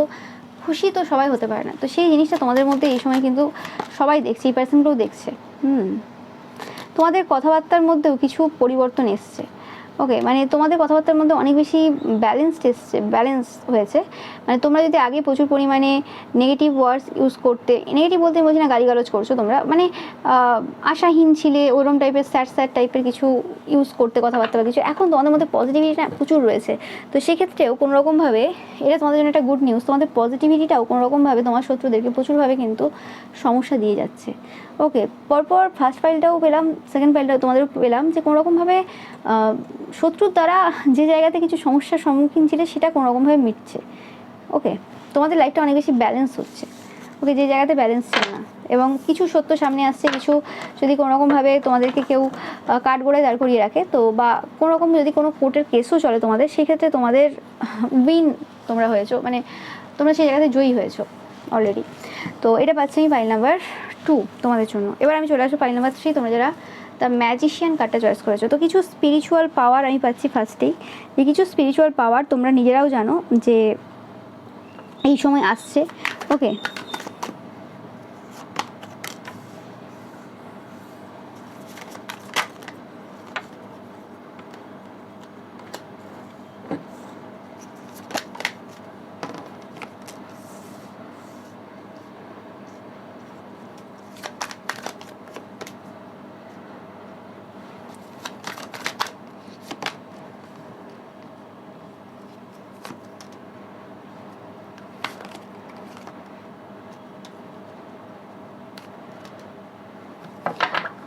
খুশি তো সবাই হতে পারে না, তো সেই জিনিসটা তোমাদের মধ্যে এই সময় কিন্তু সবাই দেখছে, এই পার্সনগুলোও দেখছে। তোমাদের কথাবার্তার মধ্যেও কিছু পরিবর্তন এসছে। ওকে, মানে তোমাদের কথাবার্তার মধ্যে অনেক বেশি ব্যালেন্স হয়েছে। মানে তোমরা যদি আগে প্রচুর পরিমাণে নেগেটিভ ওয়ার্ডস ইউজ করতে, নেগেটিভ বলতে বলছি না গালিগালাজ করছো তোমরা, মানে আশাহীন ছিলে, ওরম টাইপের স্যাড টাইপের কিছু ইউজ করতে কথাবার্তা বা কিছু, এখন তোমাদের মধ্যে পজিটিভিটিটা প্রচুর রয়েছে। তো সেক্ষেত্রেও কোনোরকমভাবে এটা তোমাদের জন্য একটা গুড নিউজ, তোমাদের পজিটিভিটিটাও কোনোরকমভাবে তোমার শত্রুদেরকে প্রচুরভাবে কিন্তু সমস্যা দিয়ে যাচ্ছে। ওকে, পরপর ফার্স্ট ফাইলটাও পেলাম, সেকেন্ড ফাইলটাও তোমাদেরও পেলাম যে কোনোরকমভাবে শত্রুর দ্বারা যে জায়গাতে কিছু সমস্যার সম্মুখীন ছিলে সেটা কোনোরকমভাবে মিটছে। ওকে, তোমাদের লাইফটা অনেক বেশি ব্যালেন্স হচ্ছে। ওকে, যে জায়গাতে ব্যালেন্স ছিল না, এবং কিছু সত্য সামনে আসছে, কিছু যদি কোনোরকমভাবে তোমাদেরকে কেউ কাঠগড়ায় দাঁড় করিয়ে রাখে, তো বা কোনোরকম যদি কোনো কোর্টের কেসও চলে তোমাদের, সেক্ষেত্রে তোমাদের উইন তোমরা হয়েছো, মানে তোমরা সেই জায়গাতে জয়ী হয়েছো অলরেডি। তো এটা পাচ্ছি আমি ফাইল নাম্বার 2 তোমাদের জন্য। এবার আমি চলে আসবো ফাইল নাম্বার 3, তোমরা যারা দ্য ম্যাজিশিয়ান কার্ডটা চয়েস করেছো। তো কিছু স্পিরিচুয়াল পাওয়ার আমি পাচ্ছি ফার্স্টেই, যে কিছু স্পিরিচুয়াল পাওয়ার তোমরা নিজেরাও জানো যে এই সময় আসছে। ওকে,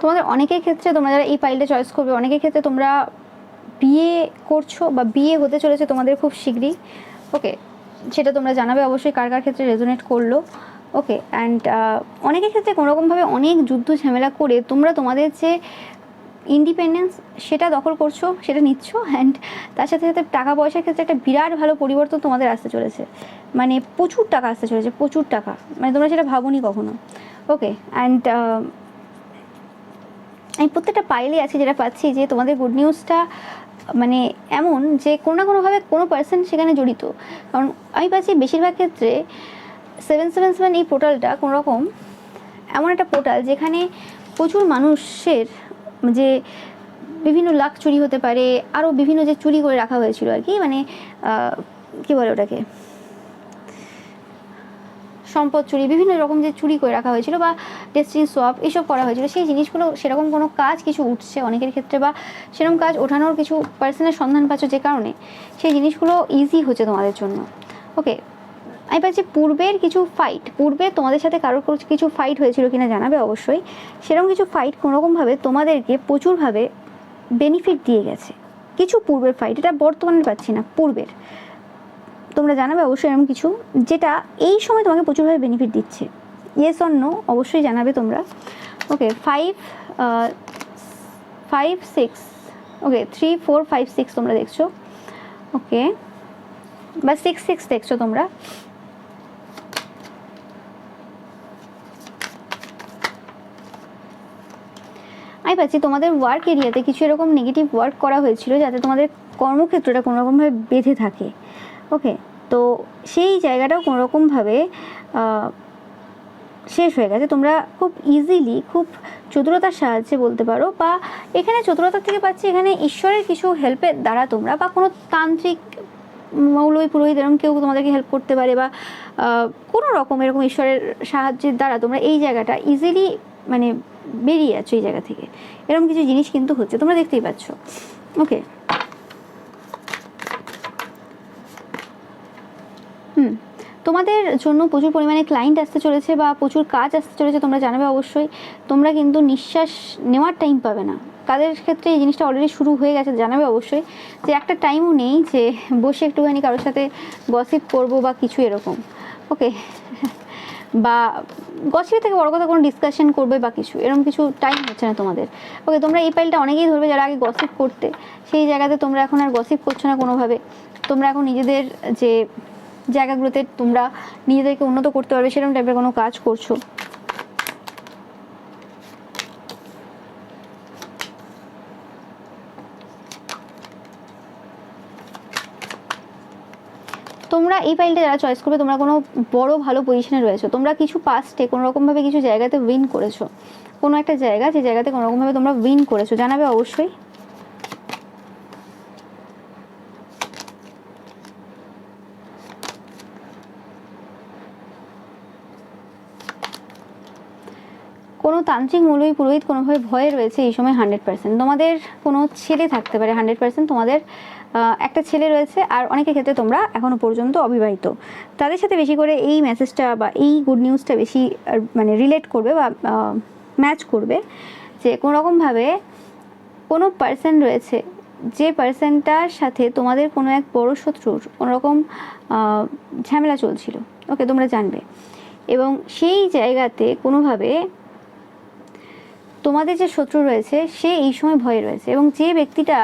তোমাদের অনেকের ক্ষেত্রে তোমরা যারা এই ফাইলটা চয়েস করবে, অনেকের ক্ষেত্রে তোমরা বিয়ে করছো বা বিয়ে হতে চলেছে তোমাদের খুব শীঘ্রই। ওকে, সেটা তোমরা জানাবে অবশ্যই কার কার ক্ষেত্রে রেজোনেট করলো। ওকে, অ্যান্ড অনেকের ক্ষেত্রে কোনোরকমভাবে অনেক যুদ্ধ ঝামেলা করে তোমরা তোমাদের যে ইন্ডিপেন্ডেন্স সেটা দখল করছো, সেটা নিচ্ছ, অ্যান্ড তার সাথে সাথে টাকা পয়সার ক্ষেত্রে একটা বিরাট ভালো পরিবর্তন তোমাদের আসতে চলেছে, মানে প্রচুর টাকা আসতে চলেছে, প্রচুর টাকা, মানে তোমরা সেটা ভাবোনি কখনো। ওকে, অ্যান্ড আমি প্রত্যেকটা পাইলে আছে যেটা পাচ্ছি যে তোমাদের গুড নিউজটা মানে এমন যে কোনো না কোনোভাবে কোনো পার্সন সেখানে জড়িত। কারণ আমি পাচ্ছি বেশিরভাগ ক্ষেত্রে 777 এই পোর্টালটা কোনোরকম এমন একটা পোর্টাল যেখানে প্রচুর মানুষের যে বিভিন্ন লাখ চুরি হতে পারে, আরও বিভিন্ন যে চুরি করে রাখা হয়েছিল আর কি, মানে কী বলে ওটাকে, সম্পদ চুরি, বিভিন্ন রকম যে চুরি করে রাখা হয়েছিল বা ডেস্টিনি সোয়াপ এইসব করা হয়েছিল, সেই জিনিসগুলো সেরকম কোনো কাজ কিছু উঠছে অনেকের ক্ষেত্রে, বা সেরকম কাজ ওঠানোর কিছু পার্সনের সন্ধান পাচ্ছ, যে কারণে সেই জিনিসগুলো ইজি হচ্ছে তোমাদের জন্য। ওকে, আমি পাচ্ছি পূর্বের কিছু ফাইট, পূর্বে তোমাদের সাথে কারোর কিছু ফাইট হয়েছিল কিনা জানাবে অবশ্যই। সেরকম কিছু ফাইট কোনোরকমভাবে তোমাদেরকে প্রচুরভাবে বেনিফিট দিয়ে গেছে, কিছু পূর্বের ফাইট, এটা বর্তমানে পাচ্ছি না, পূর্বের। তোমরা জানাবে অবশ্যই এরকম কিছু যেটা এই সময় তোমাকে প্রচুরভাবে বেনিফিট দিচ্ছে। ইয়েস অর নো অবশ্যই জানাবে তোমরা। ওকে 5, 6, ওকে 3, 4, 5, 6 তোমরা দেখছো, ওকে বা 6, 6 দেখছো তোমরা। আমি পাচ্ছি তোমাদের ওয়ার্ক এরিয়াতে কিছু এরকম নেগেটিভ ওয়ার্ক করা হয়েছিল যাতে তোমাদের কর্মক্ষেত্রটা কোনোরকমভাবে বেঁধে থাকে। ওকে, তো সেই জায়গাটাও কোনোরকমভাবে শেষ হয়ে গেছে। তোমরা খুব ইজিলি, খুব চতুরতার সাহায্যে বলতে পারো, বা এখানে চতুরতার থেকে পাচ্ছি এখানে ঈশ্বরের কিছু হেল্পের দ্বারা তোমরা, বা কোনো তান্ত্রিক মৌলবী পুরোহিত এরকম কেউ তোমাদেরকে হেল্প করতে পারে, বা কোনো রকম এরকম ঈশ্বরের সাহায্যের দ্বারা তোমরা এই জায়গাটা ইজিলি মানে বেরিয়ে যাচ্ছ এই জায়গা থেকে। এরকম কিছু জিনিস কিন্তু হচ্ছে, তোমরা দেখতেই পাচ্ছ। ওকে, তোমাদের জন্য প্রচুর পরিমাণে ক্লায়েন্ট আসতে চলেছে বা প্রচুর কাজ আসতে চলেছে, তোমরা জানাবে অবশ্যই। তোমরা কিন্তু নিঃশ্বাস নেওয়ার টাইম পাবে না। কাদের ক্ষেত্রে এই জিনিসটা অলরেডি শুরু হয়ে গেছে জানাবে অবশ্যই, যে একটা টাইমও নেই যে বসে একটুখানি কারোর সাথে গসিপ করবো বা কিছু এরকম। ওকে, বা গসিপের থেকে বড় কথা কোনো ডিসকাশন করবে বা কিছু এরকম কিছু টাইম হচ্ছে না তোমাদের। ওকে, তোমরা এই পাইলটা অনেকেই ধরবে যারা আগে গসিপ করতে, সেই জায়গাতে তোমরা এখন আর গসিপ করছো না কোনোভাবে। তোমরা এখন নিজেদের যে জায়গাগুলোতে তোমরা নিজেদেরকে উন্নত করতে পারবে সেরকম টাইপের কোনো কাজ করছো। তোমরা এই ফাইলটা যারা চয়েস করবে, তোমরা কোনো বড় ভালো পজিশনে রয়েছো, তোমরা কিছু পাস্টে কোনো রকমভাবে কিছু জায়গাতে উইন করেছো, কোনো একটা জায়গা যে জায়গাতে কোনো রকমভাবে তোমরা উইন করেছো, জানাবে অবশ্যই। কোনো তান্ত্রিক মৌলবী পুরোহিত কোনোভাবে ভয়ে রয়েছে এই সময় 100%। তোমাদের কোনো ছেলে থাকতে পারে 100%, তোমাদের একটা ছেলে রয়েছে, আর অনেকের ক্ষেত্রে তোমরা এখনও পর্যন্ত অবিবাহিত। তাদের সাথে বেশি করে এই মেসেজটা বা এই গুড নিউজটা বেশি মানে রিলেট করবে বা ম্যাচ করবে, যে কোনো রকমভাবে কোনো পার্সন রয়েছে, যে পার্সনটার সাথে তোমাদের কোনো এক বড় শত্রুর কোনোরকম ঝামেলা চলছিল। ওকে, তোমরা জানবে, এবং সেই জায়গাতে কোনোভাবে তোমাদের যে শত্রু রয়েছে সে এই সময় ভয়ে রয়েছে, এবং যে ব্যক্তিটা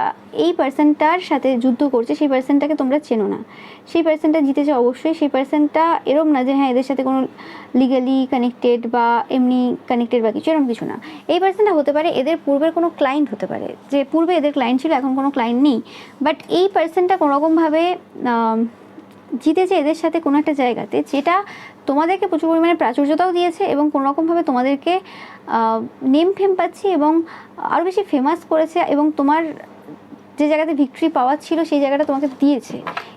এই পার্সনটার সাথে যুদ্ধ করছে সেই পার্সনটাকে তোমরা চেনো না। সেই পার্সনটা জিতেছে অবশ্যই। সেই পার্সনটা এরম না যে হ্যাঁ এদের সাথে কোনো লিগালি কানেক্টেড বা এমনি কানেক্টেড বা কিছু, এরকম কিছু না। এই পার্সনটা হতে পারে এদের পূর্বের কোনো ক্লায়েন্ট হতে পারে, যে পূর্বে এদের ক্লায়েন্ট ছিল এখন কোনো ক্লায়েন্ট নেই, বাট এই পার্সনটা কোনোরকমভাবে জিতেছে এদের সাথে কোনো একটা জায়গাতে, যেটা তোমাদেরকে প্রচুর পরিমাণে প্রাচুর্যতাও দিয়েছে এবং কোনোরকমভাবে তোমাদেরকে নেম ফেম পাচ্ছি এবং আরও বেশি ফেমাস করেছে, এবং তোমার যে জায়গাতে ভিক্টরি পাওয়ার ছিল সেই জায়গাটা তোমাকে দিয়েছে।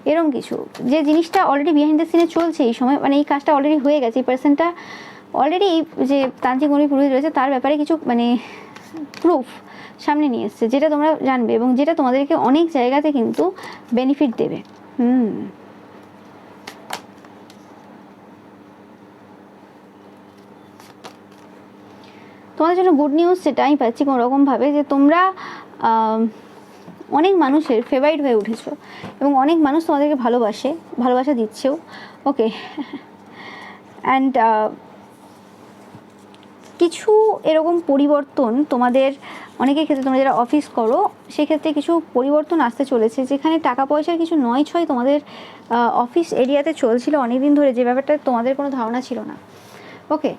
এরকম কিছু যে জিনিসটা অলরেডি বিহাইন্ড দ্য সিনে চলছে এই সময়, মানে এই কাজটা অলরেডি হয়ে গেছে। এই পার্সনটা অলরেডি এই যে তান্ত্রিক মৌলবী পুরোহিত রয়েছে তার ব্যাপারে কিছু মানে প্রুফ সামনে নিয়ে এসছে, যেটা তোমরা জানবে এবং যেটা তোমাদেরকে অনেক জায়গাতে কিন্তু বেনিফিট দেবে। তোমাদের জন্য গুড নিউজ যেটা আমি পাচ্ছি কোনো রকমভাবে, যে তোমরা অনেক মানুষের ফেভারিট হয়ে উঠেছো এবং অনেক মানুষ তোমাদেরকে ভালোবাসা দিচ্ছেও। ওকে, অ্যান্ড কিছু এরকম পরিবর্তন তোমাদের অনেকের ক্ষেত্রে, তোমরা যারা অফিস করো সেক্ষেত্রে কিছু পরিবর্তন আসতে চলেছে, যেখানে টাকা পয়সার কিছু নয় ছয় তোমাদের অফিস এরিয়াতে চলছিল অনেকদিন ধরে, যে ব্যাপারটা তোমাদের কোনো ধারণা ছিল না। ওকে,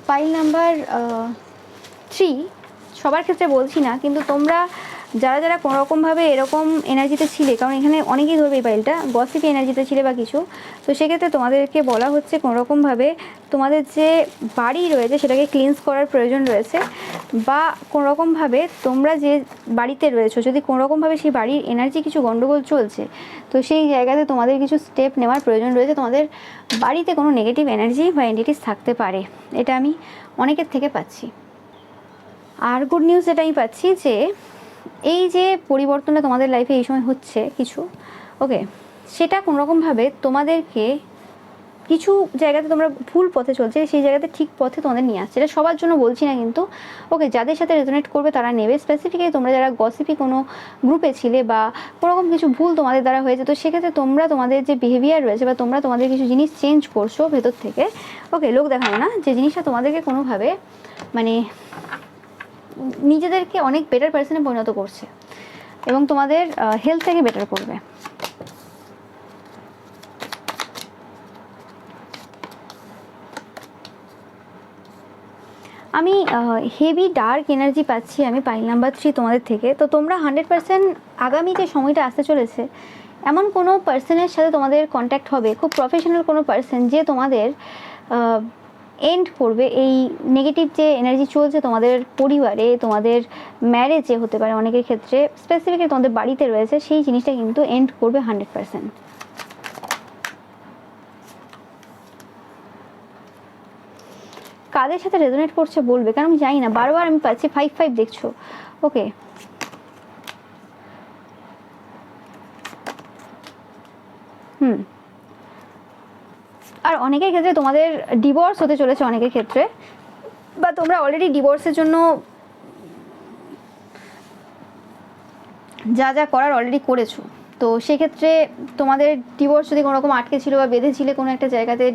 ফাইল নাম্বার 3 সবার ক্ষেত্রে বলছি না, কিন্তু তোমরা যারা যারা কোনোরকমভাবে এরকম এনার্জিতে ছিলে, কারণ এখানে অনেকেই ধরবে এই ফাইলটা গসিপি এনার্জিতে ছিলে বা কিছু, তো সেক্ষেত্রে তোমাদেরকে বলা হচ্ছে কোনোরকমভাবে তোমাদের যে বাড়ি রয়েছে সেটাকে ক্লিনস করার প্রয়োজন রয়েছে, বা কোনোরকমভাবে তোমরা যে বাড়িতে রয়েছো যদি কোনোরকমভাবে সেই বাড়ির এনার্জি কিছু গণ্ডগোল চলছে, তো সেই জায়গাতে তোমাদের কিছু স্টেপ নেওয়ার প্রয়োজন রয়েছে। তোমাদের বাড়িতে কোনো নেগেটিভ এনার্জি বা এন্টিটিস থাকতে পারে, এটা আমি অনেকের থেকে পাচ্ছি। আর গুড নিউজ যেটা আমি পাচ্ছি, যে এই যে পরিবর্তনটা তোমাদের লাইফে এই সময় হচ্ছে কিছু, ওকে, সেটা কোনোরকমভাবে তোমাদেরকে কিছু জায়গাতে তোমরা ভুল পথে চলছে, সেই জায়গাতে ঠিক পথে তোমাদের নিয়ে আসছে। এটা সবার জন্য বলছি না কিন্তু, ওকে, যাদের সাথে রেজোনেট করবে তারা নেবে। স্পেসিফিক্যালি তোমরা যারা গসিপি কোনো গ্রুপে ছিলে বা কোনোরকম কিছু ভুল তোমাদের দ্বারা হয়েছে, তো সেক্ষেত্রে তোমরা তোমাদের যে বিহেভিয়ার রয়েছে বা তোমরা তোমাদের কিছু জিনিস চেঞ্জ করছো ভেতর থেকে, ওকে, লোক দেখানো না, যে জিনিসটা তোমাদেরকে কোনোভাবে মানে নিজেদেরকে অনেক বেটার পার্সনে পরিণত করছে এবং তোমাদের হেলথটাকে বেটার করবে। আমি হেভি ডার্ক এনার্জি পাচ্ছি আমি পাইল নাম্বার 3 তোমাদের থেকে। তো তোমরা 100% আগামী যে সময়টা আসতে চলেছে, এমন কোনো পার্সনের সাথে তোমাদের কন্ট্যাক্ট হবে, খুব প্রফেশনাল কোনো পার্সন, যে তোমাদের এন্ড করবে এই নেগেটিভ যে এনার্জি চলছে তোমাদের পরিবারে, তোমাদের ম্যারেজে হতে পারে অনেকের ক্ষেত্রে, স্পেসিফিকলি তোমাদের বাড়িতে রয়েছে, সেই জিনিসটা কিন্তু এন্ড করবে 100%। কাদের সাথে রেজোনেট করছে বলবে, কারণ আমি জানি না, বারবার আমি পাচ্ছি 5-5 দেখছো, ওকে। আর অনেকের ক্ষেত্রে তোমাদের ডিভোর্স হতে চলেছে, অনেকের ক্ষেত্রে, বা তোমরা অলরেডি ডিভোর্সের জন্য যা যা করার অলরেডি করেছো। তো সেক্ষেত্রে তোমাদের ডিভোর্স যদি কোনো রকম আটকে ছিল বা বেঁধে ছিলে কোনো একটা জায়গাতে,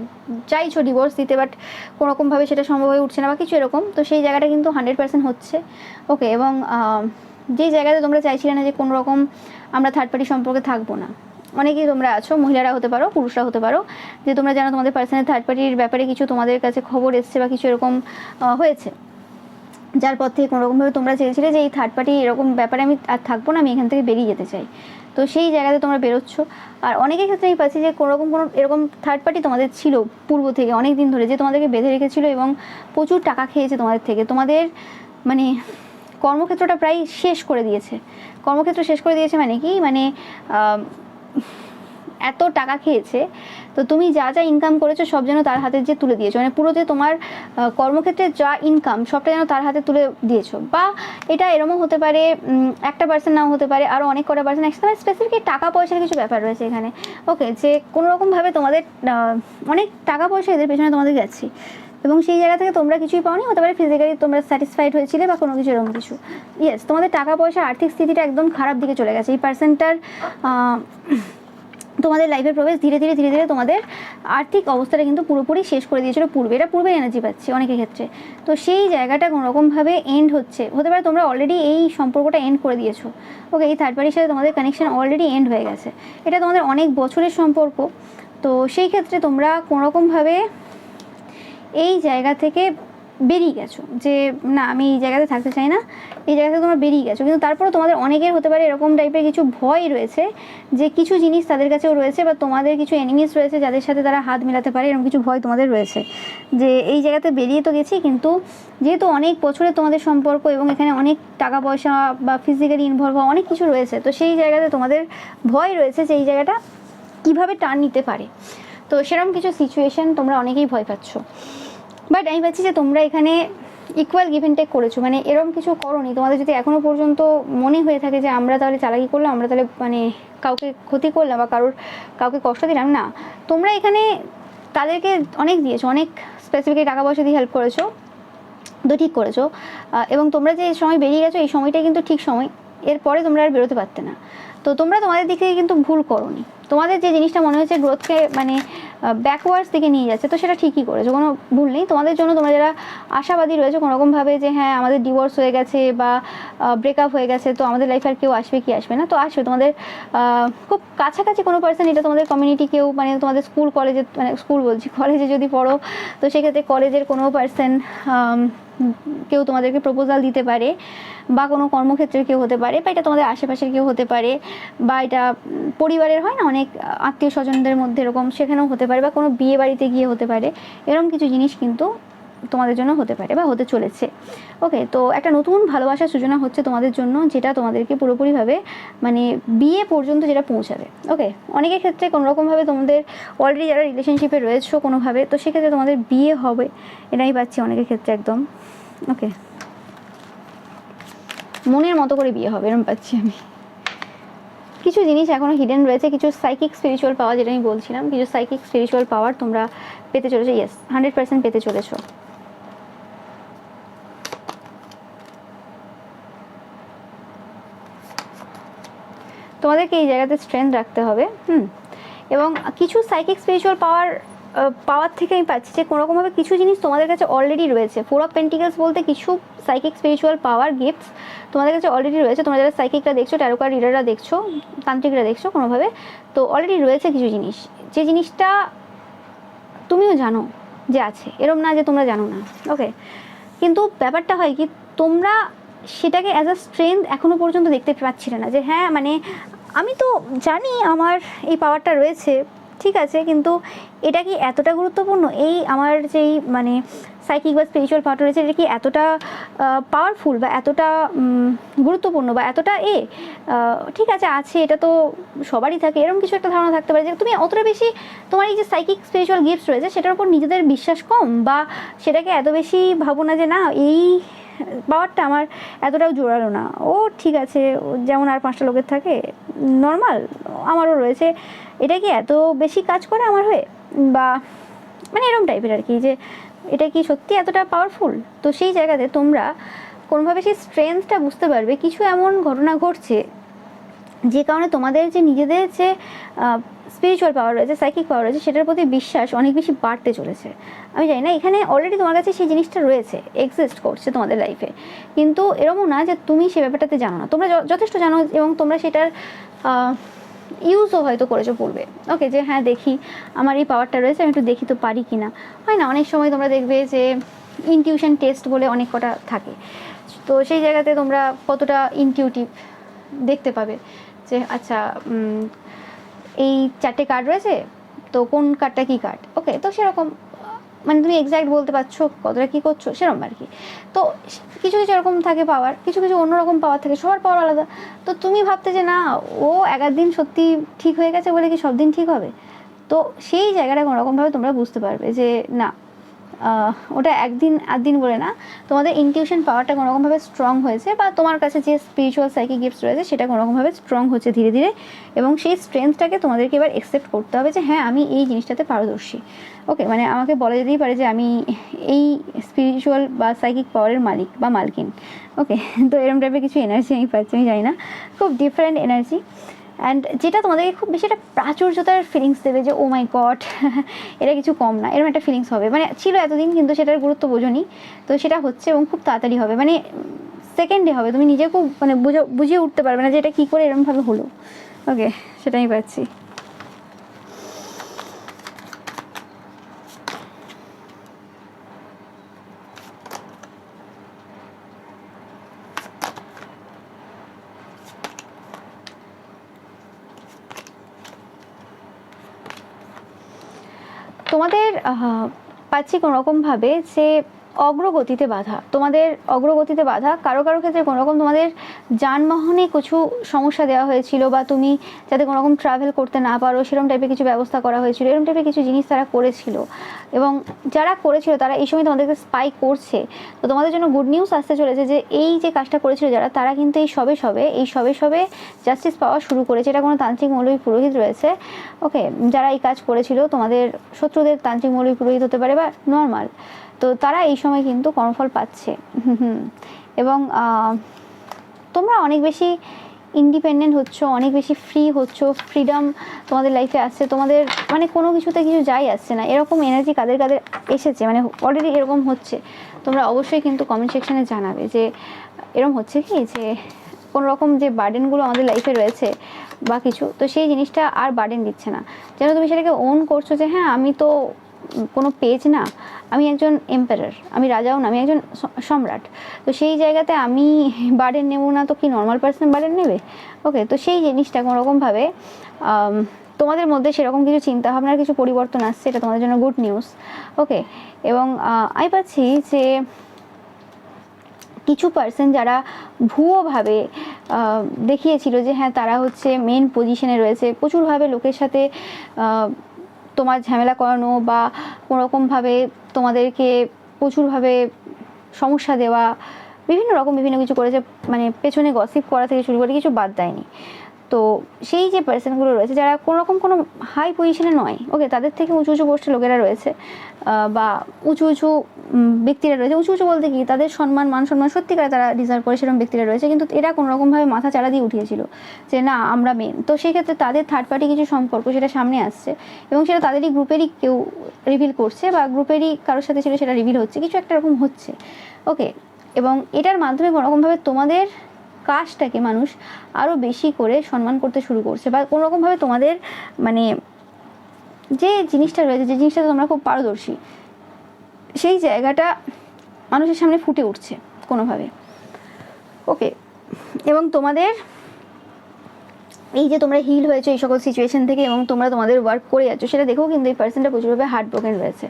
চাইছো ডিভোর্স দিতে, বাট কোনোরকমভাবে সেটা সম্ভব হয়ে উঠছে না বা কিছু এরকম, তো সেই জায়গাটা কিন্তু 100% হচ্ছে, ওকে। এবং যেই জায়গাতে তোমরা চাইছিলে না যে কোনো রকম আমরা থার্ড পার্টি সম্পর্কে থাকবো না, অনেকেই তোমরা আছো, মহিলারা হতে পারো, পুরুষরা হতে পারো, যে তোমরা জানো তোমাদের পার্সোনাল থার্ড পার্টির ব্যাপারে কিছু তোমাদের কাছে খবর এসছে বা কিছু এরকম হয়েছে, যার পর থেকে কোনোরকমভাবে তোমরা চেয়েছিলে যে এই থার্ড পার্টি এরকম ব্যাপারে আমি আর থাকবো না, আমি এখান থেকে বেরিয়ে যেতে চাই। তো সেই জায়গাতে তোমরা বেরোচ্ছ। আর অনেকের ক্ষেত্রে আমি পাচ্ছি যে কোনোরকম কোনো এরকম থার্ড পার্টি তোমাদের ছিল পূর্ব থেকে অনেক দিন ধরে, যে তোমাদেরকে বেঁধে রেখেছিল এবং প্রচুর টাকা খেয়েছে তোমাদের থেকে, তোমাদের মানে কর্মক্ষেত্রটা প্রায় শেষ করে দিয়েছে। কর্মক্ষেত্র শেষ করে দিয়েছে মানে কি, মানে এত টাকা খেয়েছে, তো তুমি যা যা ইনকাম করেছো সব যেন তার হাতে যে তুলে দিয়েছো, মানে পুরো যে তোমার কর্মক্ষেত্রে যা ইনকাম সবটা যেন তার হাতে তুলে দিয়েছো। বা এটা এরকমও হতে পারে, একটা পার্সন নাও হতে পারে, আরও অনেক কটা পার্সন একসাথে, স্পেসিফিক টাকা পয়সার কিছু ব্যাপার রয়েছে এখানে, ওকে, যে কোনোরকমভাবে তোমাদের অনেক টাকা পয়সা এদের পেছনে তোমাদের গেছি এবং সেই জায়গা থেকে তোমরা কিছুই পাওনি, হতে পারে ফিজিক্যালি তোমরা স্যাটিসফাইড হয়েছিলে বা কোনো কিছু এরকম কিছু। ইয়েস, তোমাদের টাকা পয়সা আর্থিক স্থিতিটা একদম খারাপ দিকে চলে গেছে। এই পার্সনটার তোমাদের লাইফের প্রবেশ ধীরে ধীরে ধীরে ধীরে তোমাদের আর্থিক অবস্থাটা কিন্তু পুরোপুরি শেষ করে দিয়েছিল পূর্বে, এটা পূর্বে এনার্জি পাচ্ছি অনেকের ক্ষেত্রে। তো সেই জায়গাটা কোনোরকমভাবে এন্ড হচ্ছে, হতে পারে তোমরা অলরেডি এই সম্পর্কটা এন্ড করে দিয়েছো, ওকে, এই থার্ড পার্টির সাথে তোমাদের কানেকশন অলরেডি এন্ড হয়ে গেছে, এটা তোমাদের অনেক বছরের সম্পর্ক। তো সেই ক্ষেত্রে তোমরা কোনোরকমভাবে এই জায়গা থেকে বেরিয়ে গেছো, যে না আমি এই জায়গাতে থাকতে চাই না, এই জায়গা থেকে তোমরা বেরিয়ে গেছো। কিন্তু তারপরে তোমাদের অনেকের হতে পারে এরকম টাইপের কিছু ভয় রয়েছে, যে কিছু জিনিস তাদের কাছেও রয়েছে, বা তোমাদের কিছু এনিমিস রয়েছে যাদের সাথে তারা হাত মেলাতে পারে, এরকম কিছু ভয় তোমাদের রয়েছে, যে এই জায়গাতে বেরিয়ে তো গেছি, কিন্তু যেহেতু অনেক বছরের তোমাদের সম্পর্ক এবং এখানে অনেক টাকা পয়সা বা ফিজিক্যালি ইনভলভ হওয়া অনেক কিছু রয়েছে, তো সেই জায়গাতে তোমাদের ভয় রয়েছে যে এই জায়গাটা কীভাবে টার্ন নিতে পারে। তো সেরকম কিছু সিচুয়েশন তোমরা অনেকেই ভয় পাচ্ছ, বাট আমি পাচ্ছি যে তোমরা এখানে ইকুয়াল গিভ অ্যান্ড টেক করেছো, মানে এরকম কিছু করোনি। তোমাদের যদি এখনও পর্যন্ত মনে হয়ে থাকে যে আমরা তাহলে চালাকি করলাম, আমরা তাহলে মানে কাউকে ক্ষতি করলাম বা কাউকে কষ্ট দিলাম, না, তোমরা এখানে তাদেরকে অনেক দিয়েছো, অনেক স্পেসিফিক টাকা পয়সা দিয়ে হেল্প করেছো, তো ঠিক করেছো। এবং তোমরা যে সময় বেরিয়ে গেছো, এই সময়টাই কিন্তু ঠিক সময়, এরপরে তোমরা আর বেরোতে পারতে না। তো তোমরা তোমাদের দিক থেকে কিন্তু ভুল করোনি, তোমাদের যে জিনিসটা মনে হয়েছে গ্রোথকে মানে ব্যাকওয়ার্ডস দিকে নিয়ে যাচ্ছে, তো সেটা ঠিকই করেছো, কোনো ভুল নেই। তোমাদের জন্য তোমরা যারা আশাবাদী রয়েছে কোনোরকমভাবে যে হ্যাঁ আমাদের ডিভোর্স হয়ে গেছে বা ব্রেকআপ হয়ে গেছে, তো আমাদের লাইফে আর কেউ আসবে কি আসবে না, তো আসবে তোমাদের খুব কাছাকাছি কোনো পার্সন, এটা তোমাদের কমিউনিটি কেউ, মানে তোমাদের স্কুল কলেজে, মানে স্কুল বলছি কলেজে যদি পড়ো, তো সেক্ষেত্রে কলেজের কোনো পার্সন কেউ তোমাদেরকে প্রপোজাল দিতে পারে, বা কোনো কর্মক্ষেত্রের কেউ হতে পারে, বা এটা তোমাদের আশেপাশের কেউ হতে পারে, বা এটা পরিবারের হয় না অনেক আত্মীয় স্বজনদের মধ্যে এরকম, সেখানেও হতে পারে, বা কোনো বিয়ে বাড়িতে গিয়ে হতে পারে, এরকম কিছু জিনিস কিন্তু তোমাদের জন্য হতে পারে বা হতে চলেছে, ওকে। তো একটা নতুন ভালোবাসার সূচনা হচ্ছে তোমাদের জন্য, যেটা তোমাদেরকে পুরোপুরিভাবে মানে বিয়ে পর্যন্ত যেটা পৌঁছাবে, ওকে। অনেকের ক্ষেত্রে কোনোরকমভাবে তোমাদের অলরেডি যারা রিলেশনশিপে রয়েছে কোনোভাবে, তো সেক্ষেত্রে তোমাদের বিয়ে হবে, এটাই পাচ্ছি অনেকের ক্ষেত্রে একদম, ওকে, মনের মতো করে বিয়ে হবে এরকম পাচ্ছি আমি। কিছু জিনিস এখনো হিডেন রয়েছে, কিছু সাইকিক স্পিরিচুয়াল পাওয়ার, যেটা আমি বলছিলাম, কিছু সাইকিক স্পিরিচুয়াল পাওয়ার তোমরা পেতে চলেছো। ইয়েস, 100% পেতে চলেছো। তোমাদেরকে এই জায়গাতে স্ট্রেংথ রাখতে হবে। এবং কিছু সাইকিক স্পিরিচুয়াল পাওয়ার থেকে আমি পাচ্ছি যে কোনোরকমভাবে কিছু জিনিস তোমাদের কাছে অলরেডি রয়েছে। 4 অফ পেন্টিকলস বলতে কিছু সাইকিক স্পিরিচুয়াল পাওয়ার গিফটস তোমাদের কাছে অলরেডি রয়েছে। তোমরা যারা সাইকিকরা দেখছো, ট্যারো কার্ড রিডাররা দেখছো, তান্ত্রিকরা দেখছো কোনোভাবে, তো অলরেডি রয়েছে কিছু জিনিস, যে জিনিসটা তুমিও জানো যে আছে, এরম না যে তোমরা জানো না। ওকে, কিন্তু ব্যাপারটা হয় কি, তোমরা সেটাকে অ্যাজ আ স্ট্রেংথ এখনো পর্যন্ত দেখতে পাচ্ছিলে না, যে হ্যাঁ মানে আমি তো জানি আমার এই পাওয়ারটা রয়েছে, ঠিক আছে, কিন্তু এটা কি এতটা গুরুত্বপূর্ণ? এই আমার যেই মানে সাইকিক বা স্পিরিচুয়াল পাওয়ার রয়েছে, এটা কি এতটা পাওয়ারফুল বা এতটা গুরুত্বপূর্ণ বা এতটা ঠিক আছে আছে, এটা তো সবারই থাকে, এরকম কিছু একটা ধারণা থাকতে পারে যে তুমি অতটা বেশি তোমার এই যে সাইকিক স্পিরিচুয়াল গিফটস রয়েছে সেটার উপর নিজেদের বিশ্বাস কম, বা সেটাকে এত বেশি ভাবো না যে না এই পাওয়ারটা আমার এতটাও জোরালো না, ও ঠিক আছে, যেমন আর 5টা লোকের থাকে নর্মাল, আমারও রয়েছে, এটা কি এত বেশি কাজ করে আমার হয়ে, বা মানে এরকম টাইপের আর কি, যে এটা কি সত্যি এতটা পাওয়ারফুল। তো সেই জায়গাতে তোমরা কোনোভাবে সেই স্ট্রেংথটা বুঝতে পারবে। কিছু এমন ঘটনা ঘটছে যে কারণে তোমাদের যে নিজেদের যে স্পিরিচুয়াল পাওয়ার রয়েছে, সাইকিক পাওয়ার রয়েছে, সেটার প্রতি বিশ্বাস অনেক বেশি বাড়তে চলেছে। আমি জানি না, এখানে অলরেডি তোমার কাছে সেই জিনিসটা রয়েছে, এক্সিস্ট করছে তোমাদের লাইফে, কিন্তু এরকমও না যে তুমি সে ব্যাপারটাতে জানো না, তোমরা যথেষ্ট জানো, এবং তোমরা সেটার ইউজও হয়তো করেছো পূর্বে। ওকে, যে হ্যাঁ দেখি আমার এই পাওয়ারটা রয়েছে, আমি একটু দেখি তো পারি কি না। হয় না, অনেক সময় তোমরা দেখবে যে ইনটিউশন টেস্ট বলে অনেক কটা থাকে, তো সেই জায়গাতে তোমরা কতটা ইনটিউটিভ দেখতে পাবে যে আচ্ছা এই 4টে কার্ড রয়েছে, তো কোন কার্ডটা কী কার্ড। ওকে, তো সেরকম মানে তুমি এক্স্যাক্ট বলতে পারছো কতটা কী করছো, সেরকম আর কি। তো কিছু কিছু এরকম থাকে পাওয়ার, কিছু কিছু অন্যরকম পাওয়ার থাকে, সবার পাওয়ার আলাদা। তো তুমি ভাবতে যে না ও এক দিন সত্যি ঠিক হয়ে গেছে বলে কি সব দিন ঠিক হবে, তো সেই জায়গাটা কোনোরকমভাবে তোমরা বুঝতে পারবে যে না ওটা একদিন আধদিন বলে না, তোমাদের ইনটিউশন পাওয়ারটা কোনোরকমভাবে স্ট্রং হয়েছে, বা তোমার কাছে যে স্পিরিচুয়াল সাইকিক গিফটস রয়েছে সেটা কোনোরকমভাবে স্ট্রং হচ্ছে ধীরে ধীরে, এবং সেই স্ট্রেংথটাকে তোমাদেরকে এবার অ্যাকসেপ্ট করতে হবে যে হ্যাঁ আমি এই জিনিসটাতে পারদর্শী। ওকে, মানে আমাকে বলা যেতেই পারে যে আমি এই স্পিরিচুয়াল বা সাইকিক পাওয়ারের মালিক বা মালকিন। ওকে, তো এরকম টাইপের কিছু এনার্জি আমি পাচ্ছি, আমি জানি না, খুব ডিফারেন্ট এনার্জি, অ্যান্ড যেটা তোমাদেরকে খুব বেশি একটা প্রাচুর্যতার ফিলিংস দেবে যে ও মাই গড এটা কিছু কম না, এরকম একটা ফিলিংস হবে, মানে ছিল এতদিন কিন্তু সেটার গুরুত্ব বোঝোনি, তো সেটা হচ্ছে, এবং খুব তাড়াতাড়ি হবে, মানে সেকেন্ডে হবে, তুমি নিজে খুব মানে বুঝিয়ে উঠতে পারবে না যে এটা কী করে এরকমভাবে হলো। ওকে, সেটাই পাচ্ছি। তোমাদের পাচ্ছি কোনোরকমভাবে যে অগ্রগতিতে বাধা, তোমাদের অগ্রগতিতে বাধা, কারো কারো ক্ষেত্রে কোনোরকম তোমাদের যানবাহনে কিছু সমস্যা দেওয়া হয়েছিল, বা তুমি যাতে কোনোরকম ট্রাভেল করতে না পারো সেরকম টাইপের কিছু ব্যবস্থা করা হয়েছিল, এরকম টাইপের কিছু জিনিস তারা করেছিল, এবং যারা করেছিল তারা এই সময় তোমাদেরকে স্পাই করছে। তো তোমাদের জন্য গুড নিউজ আসতে চলেছে যে এই যে কাজটা করেছিল যারা, তারা কিন্তু এই সবে সবে জাস্টিস পাওয়া শুরু করেছে। এটা কোনো তান্ত্রিক মৌলবী পুরোহিত রয়েছে, ওকে, যারা এই কাজ করেছিল, তোমাদের শত্রুদের তান্ত্রিক মৌলবী পুরোহিত হতে পারে বা নর্মাল, তো তারা এই সময় কিন্তু কর্মফল পাচ্ছে। এবং তোমরা অনেক বেশি ইন্ডিপেন্ডেন্ট হচ্ছ, অনেক বেশি ফ্রি হচ্ছ, ফ্রিডম তোমাদের লাইফে আসছে, তোমাদের মানে কোনো কিছুতে কিছু যাই আসছে না, এরকম এনার্জি কাদের কাদের এসেছে, মানে অলরেডি এরকম হচ্ছে, তোমরা অবশ্যই কিন্তু কমেন্ট সেকশানে জানাবে যে এরকম হচ্ছে কি, যে কোনো রকম যে বার্ডেনগুলো আমাদের লাইফে রয়েছে বা কিছু, তো সেই জিনিসটা আর বার্ডেন দিচ্ছে না, যেন তুমি সেটাকে ওন করছো যে হ্যাঁ আমি তো কোনো পেজ না, আমি একজন এম্পারার, আমি রাজাও না, আমি একজন সম্রাট, তো সেই জায়গাতে আমি বার্ডেন নেব না তো কি নর্মাল পার্সন বার্ডেন নেবে। ওকে, তো সেই জিনিসটা কোনোরকমভাবে তোমাদের মধ্যে সেরকম কিছু চিন্তাভাবনার কিছু পরিবর্তন আসছে, এটা তোমাদের জন্য গুড নিউজ। ওকে, এবং আমি পাচ্ছি যে কিছু পার্সন যারা ভুয়োভাবে দেখিয়েছিল যে হ্যাঁ তারা হচ্ছে মেন পজিশনে রয়েছে, প্রচুরভাবে লোকের সাথে তোমার ঝামেলা করানো বা কোনোরকমভাবে তোমাদেরকে প্রচুরভাবে সমস্যা দেওয়া, বিভিন্ন রকম বিভিন্ন কিছু করেছে, মানে পেছনে গসিপ করা থেকে শুরু করে কিছু বাদ দেয়নি। তো সেই যে পার্সনগুলো রয়েছে যারা কোনোরকম কোনো হাই পজিশনে নয়, ওকে, তাদের থেকে উঁচু উঁচু পোস্টের লোকেরা রয়েছে বা উঁচু উঁচু ব্যক্তিরা রয়েছে, উঁচু উঁচু বলতে কি তাদের সম্মান মান সম্মান সত্যিকারে তারা ডিজার্ভ করে সেরকম ব্যক্তিরা রয়েছে, কিন্তু এরা কোনোরকমভাবে মাথা চাড়া দিয়ে উঠিয়েছিল যে না আমরা মেন। তো সেই ক্ষেত্রে তাদের থার্ড পার্টি কিছু সম্পর্ক সেটা সামনে আসছে এবং সেটা তাদেরই গ্রুপেরই কেউ রিভিল করছে বা গ্রুপেরই কারোর সাথে ছিল সেটা রিভিল হচ্ছে, কিছু একটা এরকম হচ্ছে, ওকে। এবং এটার মাধ্যমে কোনোরকমভাবে তোমাদের কাজটাকে মানুষ আরও বেশি করে সম্মান করতে শুরু করছে বা কোনোরকমভাবে তোমাদের মানে যে জিনিসটা রয়েছে, যে জিনিসটাতে তোমরা খুব পারদর্শী, সেই জায়গাটা মানুষের সামনে ফুটে উঠছে কোনোভাবে, ওকে। এবং তোমাদের এই যে তোমরা হিল হয়েছো এই সকল সিচুয়েশন থেকে এবং তোমরা তোমাদের ওয়ার্ক করে যাচ্ছ, সেটা দেখেও কিন্তু এই পার্সনটা প্রচুরভাবে হার্ট ব্রোকেন রয়েছে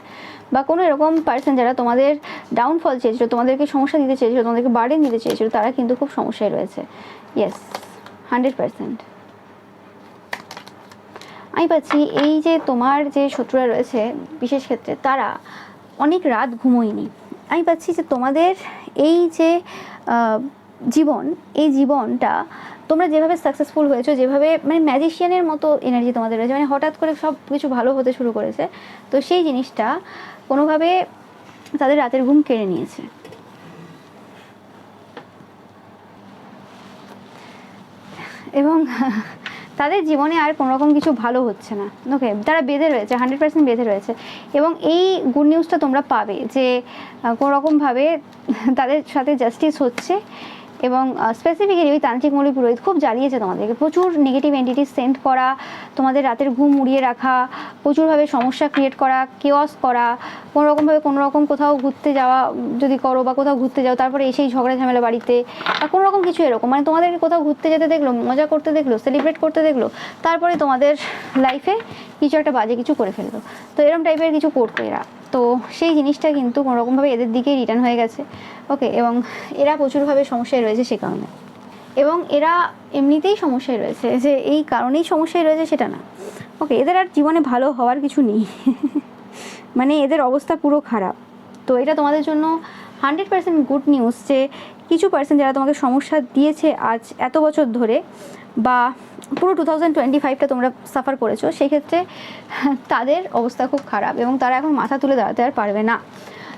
বা কোনো এরকম পার্সন যারা তোমাদের ডাউনফল চেয়েছিল, তোমাদেরকে সমস্যা দিতে চেয়েছিল, তোমাদেরকে বার্ডেন দিতে চেয়েছিল, তারা কিন্তু খুব সমস্যায় রয়েছে। ইয়েস, 100%। আমি পাচ্ছি এই যে তোমার যে শত্রুরা রয়েছে বিশেষ ক্ষেত্রে তারা অনেক রাত ঘুমোয়নি। আমি পাচ্ছি যে তোমাদের এই যে জীবন, এই জীবনটা তোমরা যেভাবে সাকসেসফুল হয়েছো, যেভাবে মানে ম্যাজিশিয়ানের মতো এনার্জি তোমাদের রয়েছে, মানে হঠাৎ করে সব কিছু ভালো হতে শুরু করেছে, তো সেই জিনিসটা কোনোভাবে তাদের রাতের ঘুম কেড়ে নিয়েছে। এবং তাদের জীবনে আর কোনো রকম কিছু ভালো হচ্ছে না, ওকে। তারা বেঁধে রয়েছে, 100% বেঁধে রয়েছে। এবং এই গুড নিউজটা তোমরা পাবে যে কোনো রকমভাবে তাদের সাথে জাস্টিস হচ্ছে। এবং স্পেসিফিক্যালি ওই তান্ত্রিক মৌলী পুরোহিত খুব জ্বালিয়েছে তোমাদেরকে, প্রচুর নেগেটিভ এন্টিটি সেন্ড করা, তোমাদের রাতের ঘুম উড়িয়ে রাখা, প্রচুরভাবে সমস্যা ক্রিয়েট করা, কেওয়াস করা, কোনোরকমভাবে কোনোরকম কোথাও ঘুরতে যাওয়া যদি করো বা কোথাও ঘুরতে যাও তারপরে এসেই ঝগড়া ঝামেলা বাড়িতে বা কোনোরকম কিছু এরকম, মানে তোমাদেরকে কোথাও ঘুরতে যেতে দেখলো, মজা করতে দেখলো, সেলিব্রেট করতে দেখলো, তারপরে তোমাদের লাইফে কিছু একটা বাজে কিছু করে ফেললো। তো এরকম টাইপের কিছু করতো এরা, তো সেই জিনিসটা কিন্তু কোনোরকমভাবে এদের দিকেই রিটার্ন হয়ে গেছে, ওকে। এবং এরা প্রচুরভাবে সমস্যায় রয়েছে সে কারণে, এবং এরা এমনিতেই সমস্যায় রয়েছে, যে এই কারণেই সমস্যায় রয়েছে সেটা না, ওকে। এদের আর জীবনে ভালো হওয়ার কিছু নেই মানে এদের অবস্থা পুরো খারাপ। তো এটা তোমাদের জন্য 100% গুড নিউজ যে কিছু পার্সেন্ট যারা তোমাকে সমস্যা দিয়েছে আজ এত বছর ধরে বা পুরো 2025টা তোমরা সাফার করেছো, সেই ক্ষেত্রে তাদের অবস্থা খুব খারাপ এবং তারা এখন মাথা তুলে দাঁড়াতে আর পারবে না।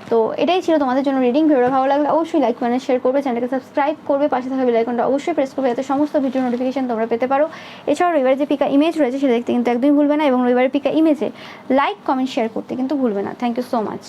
তো এটাই ছিল তোমাদের জন্য রিডিং। ভিডিওটা ভালো লাগলে অবশ্যই লাইক করবে, শেয়ার করবে, চ্যানেলকে সাবস্ক্রাইব করবে, পাশে থাকা বেল আইকনটা অবশ্যই প্রেস করবে যাতে সমস্ত ভিডিও নোটিফিকেশন তোমরা পেতে পারো। এছাড়াও রবিবারের যে পিকা ইমেজ রয়েছে সেটা দেখতে কিন্তু একদমই ভুলবে না এবং রবিবারের পিকা ইমেজে লাইক কমেন্ট শেয়ার করতে কিন্তু ভুলবে না। Thank you so much.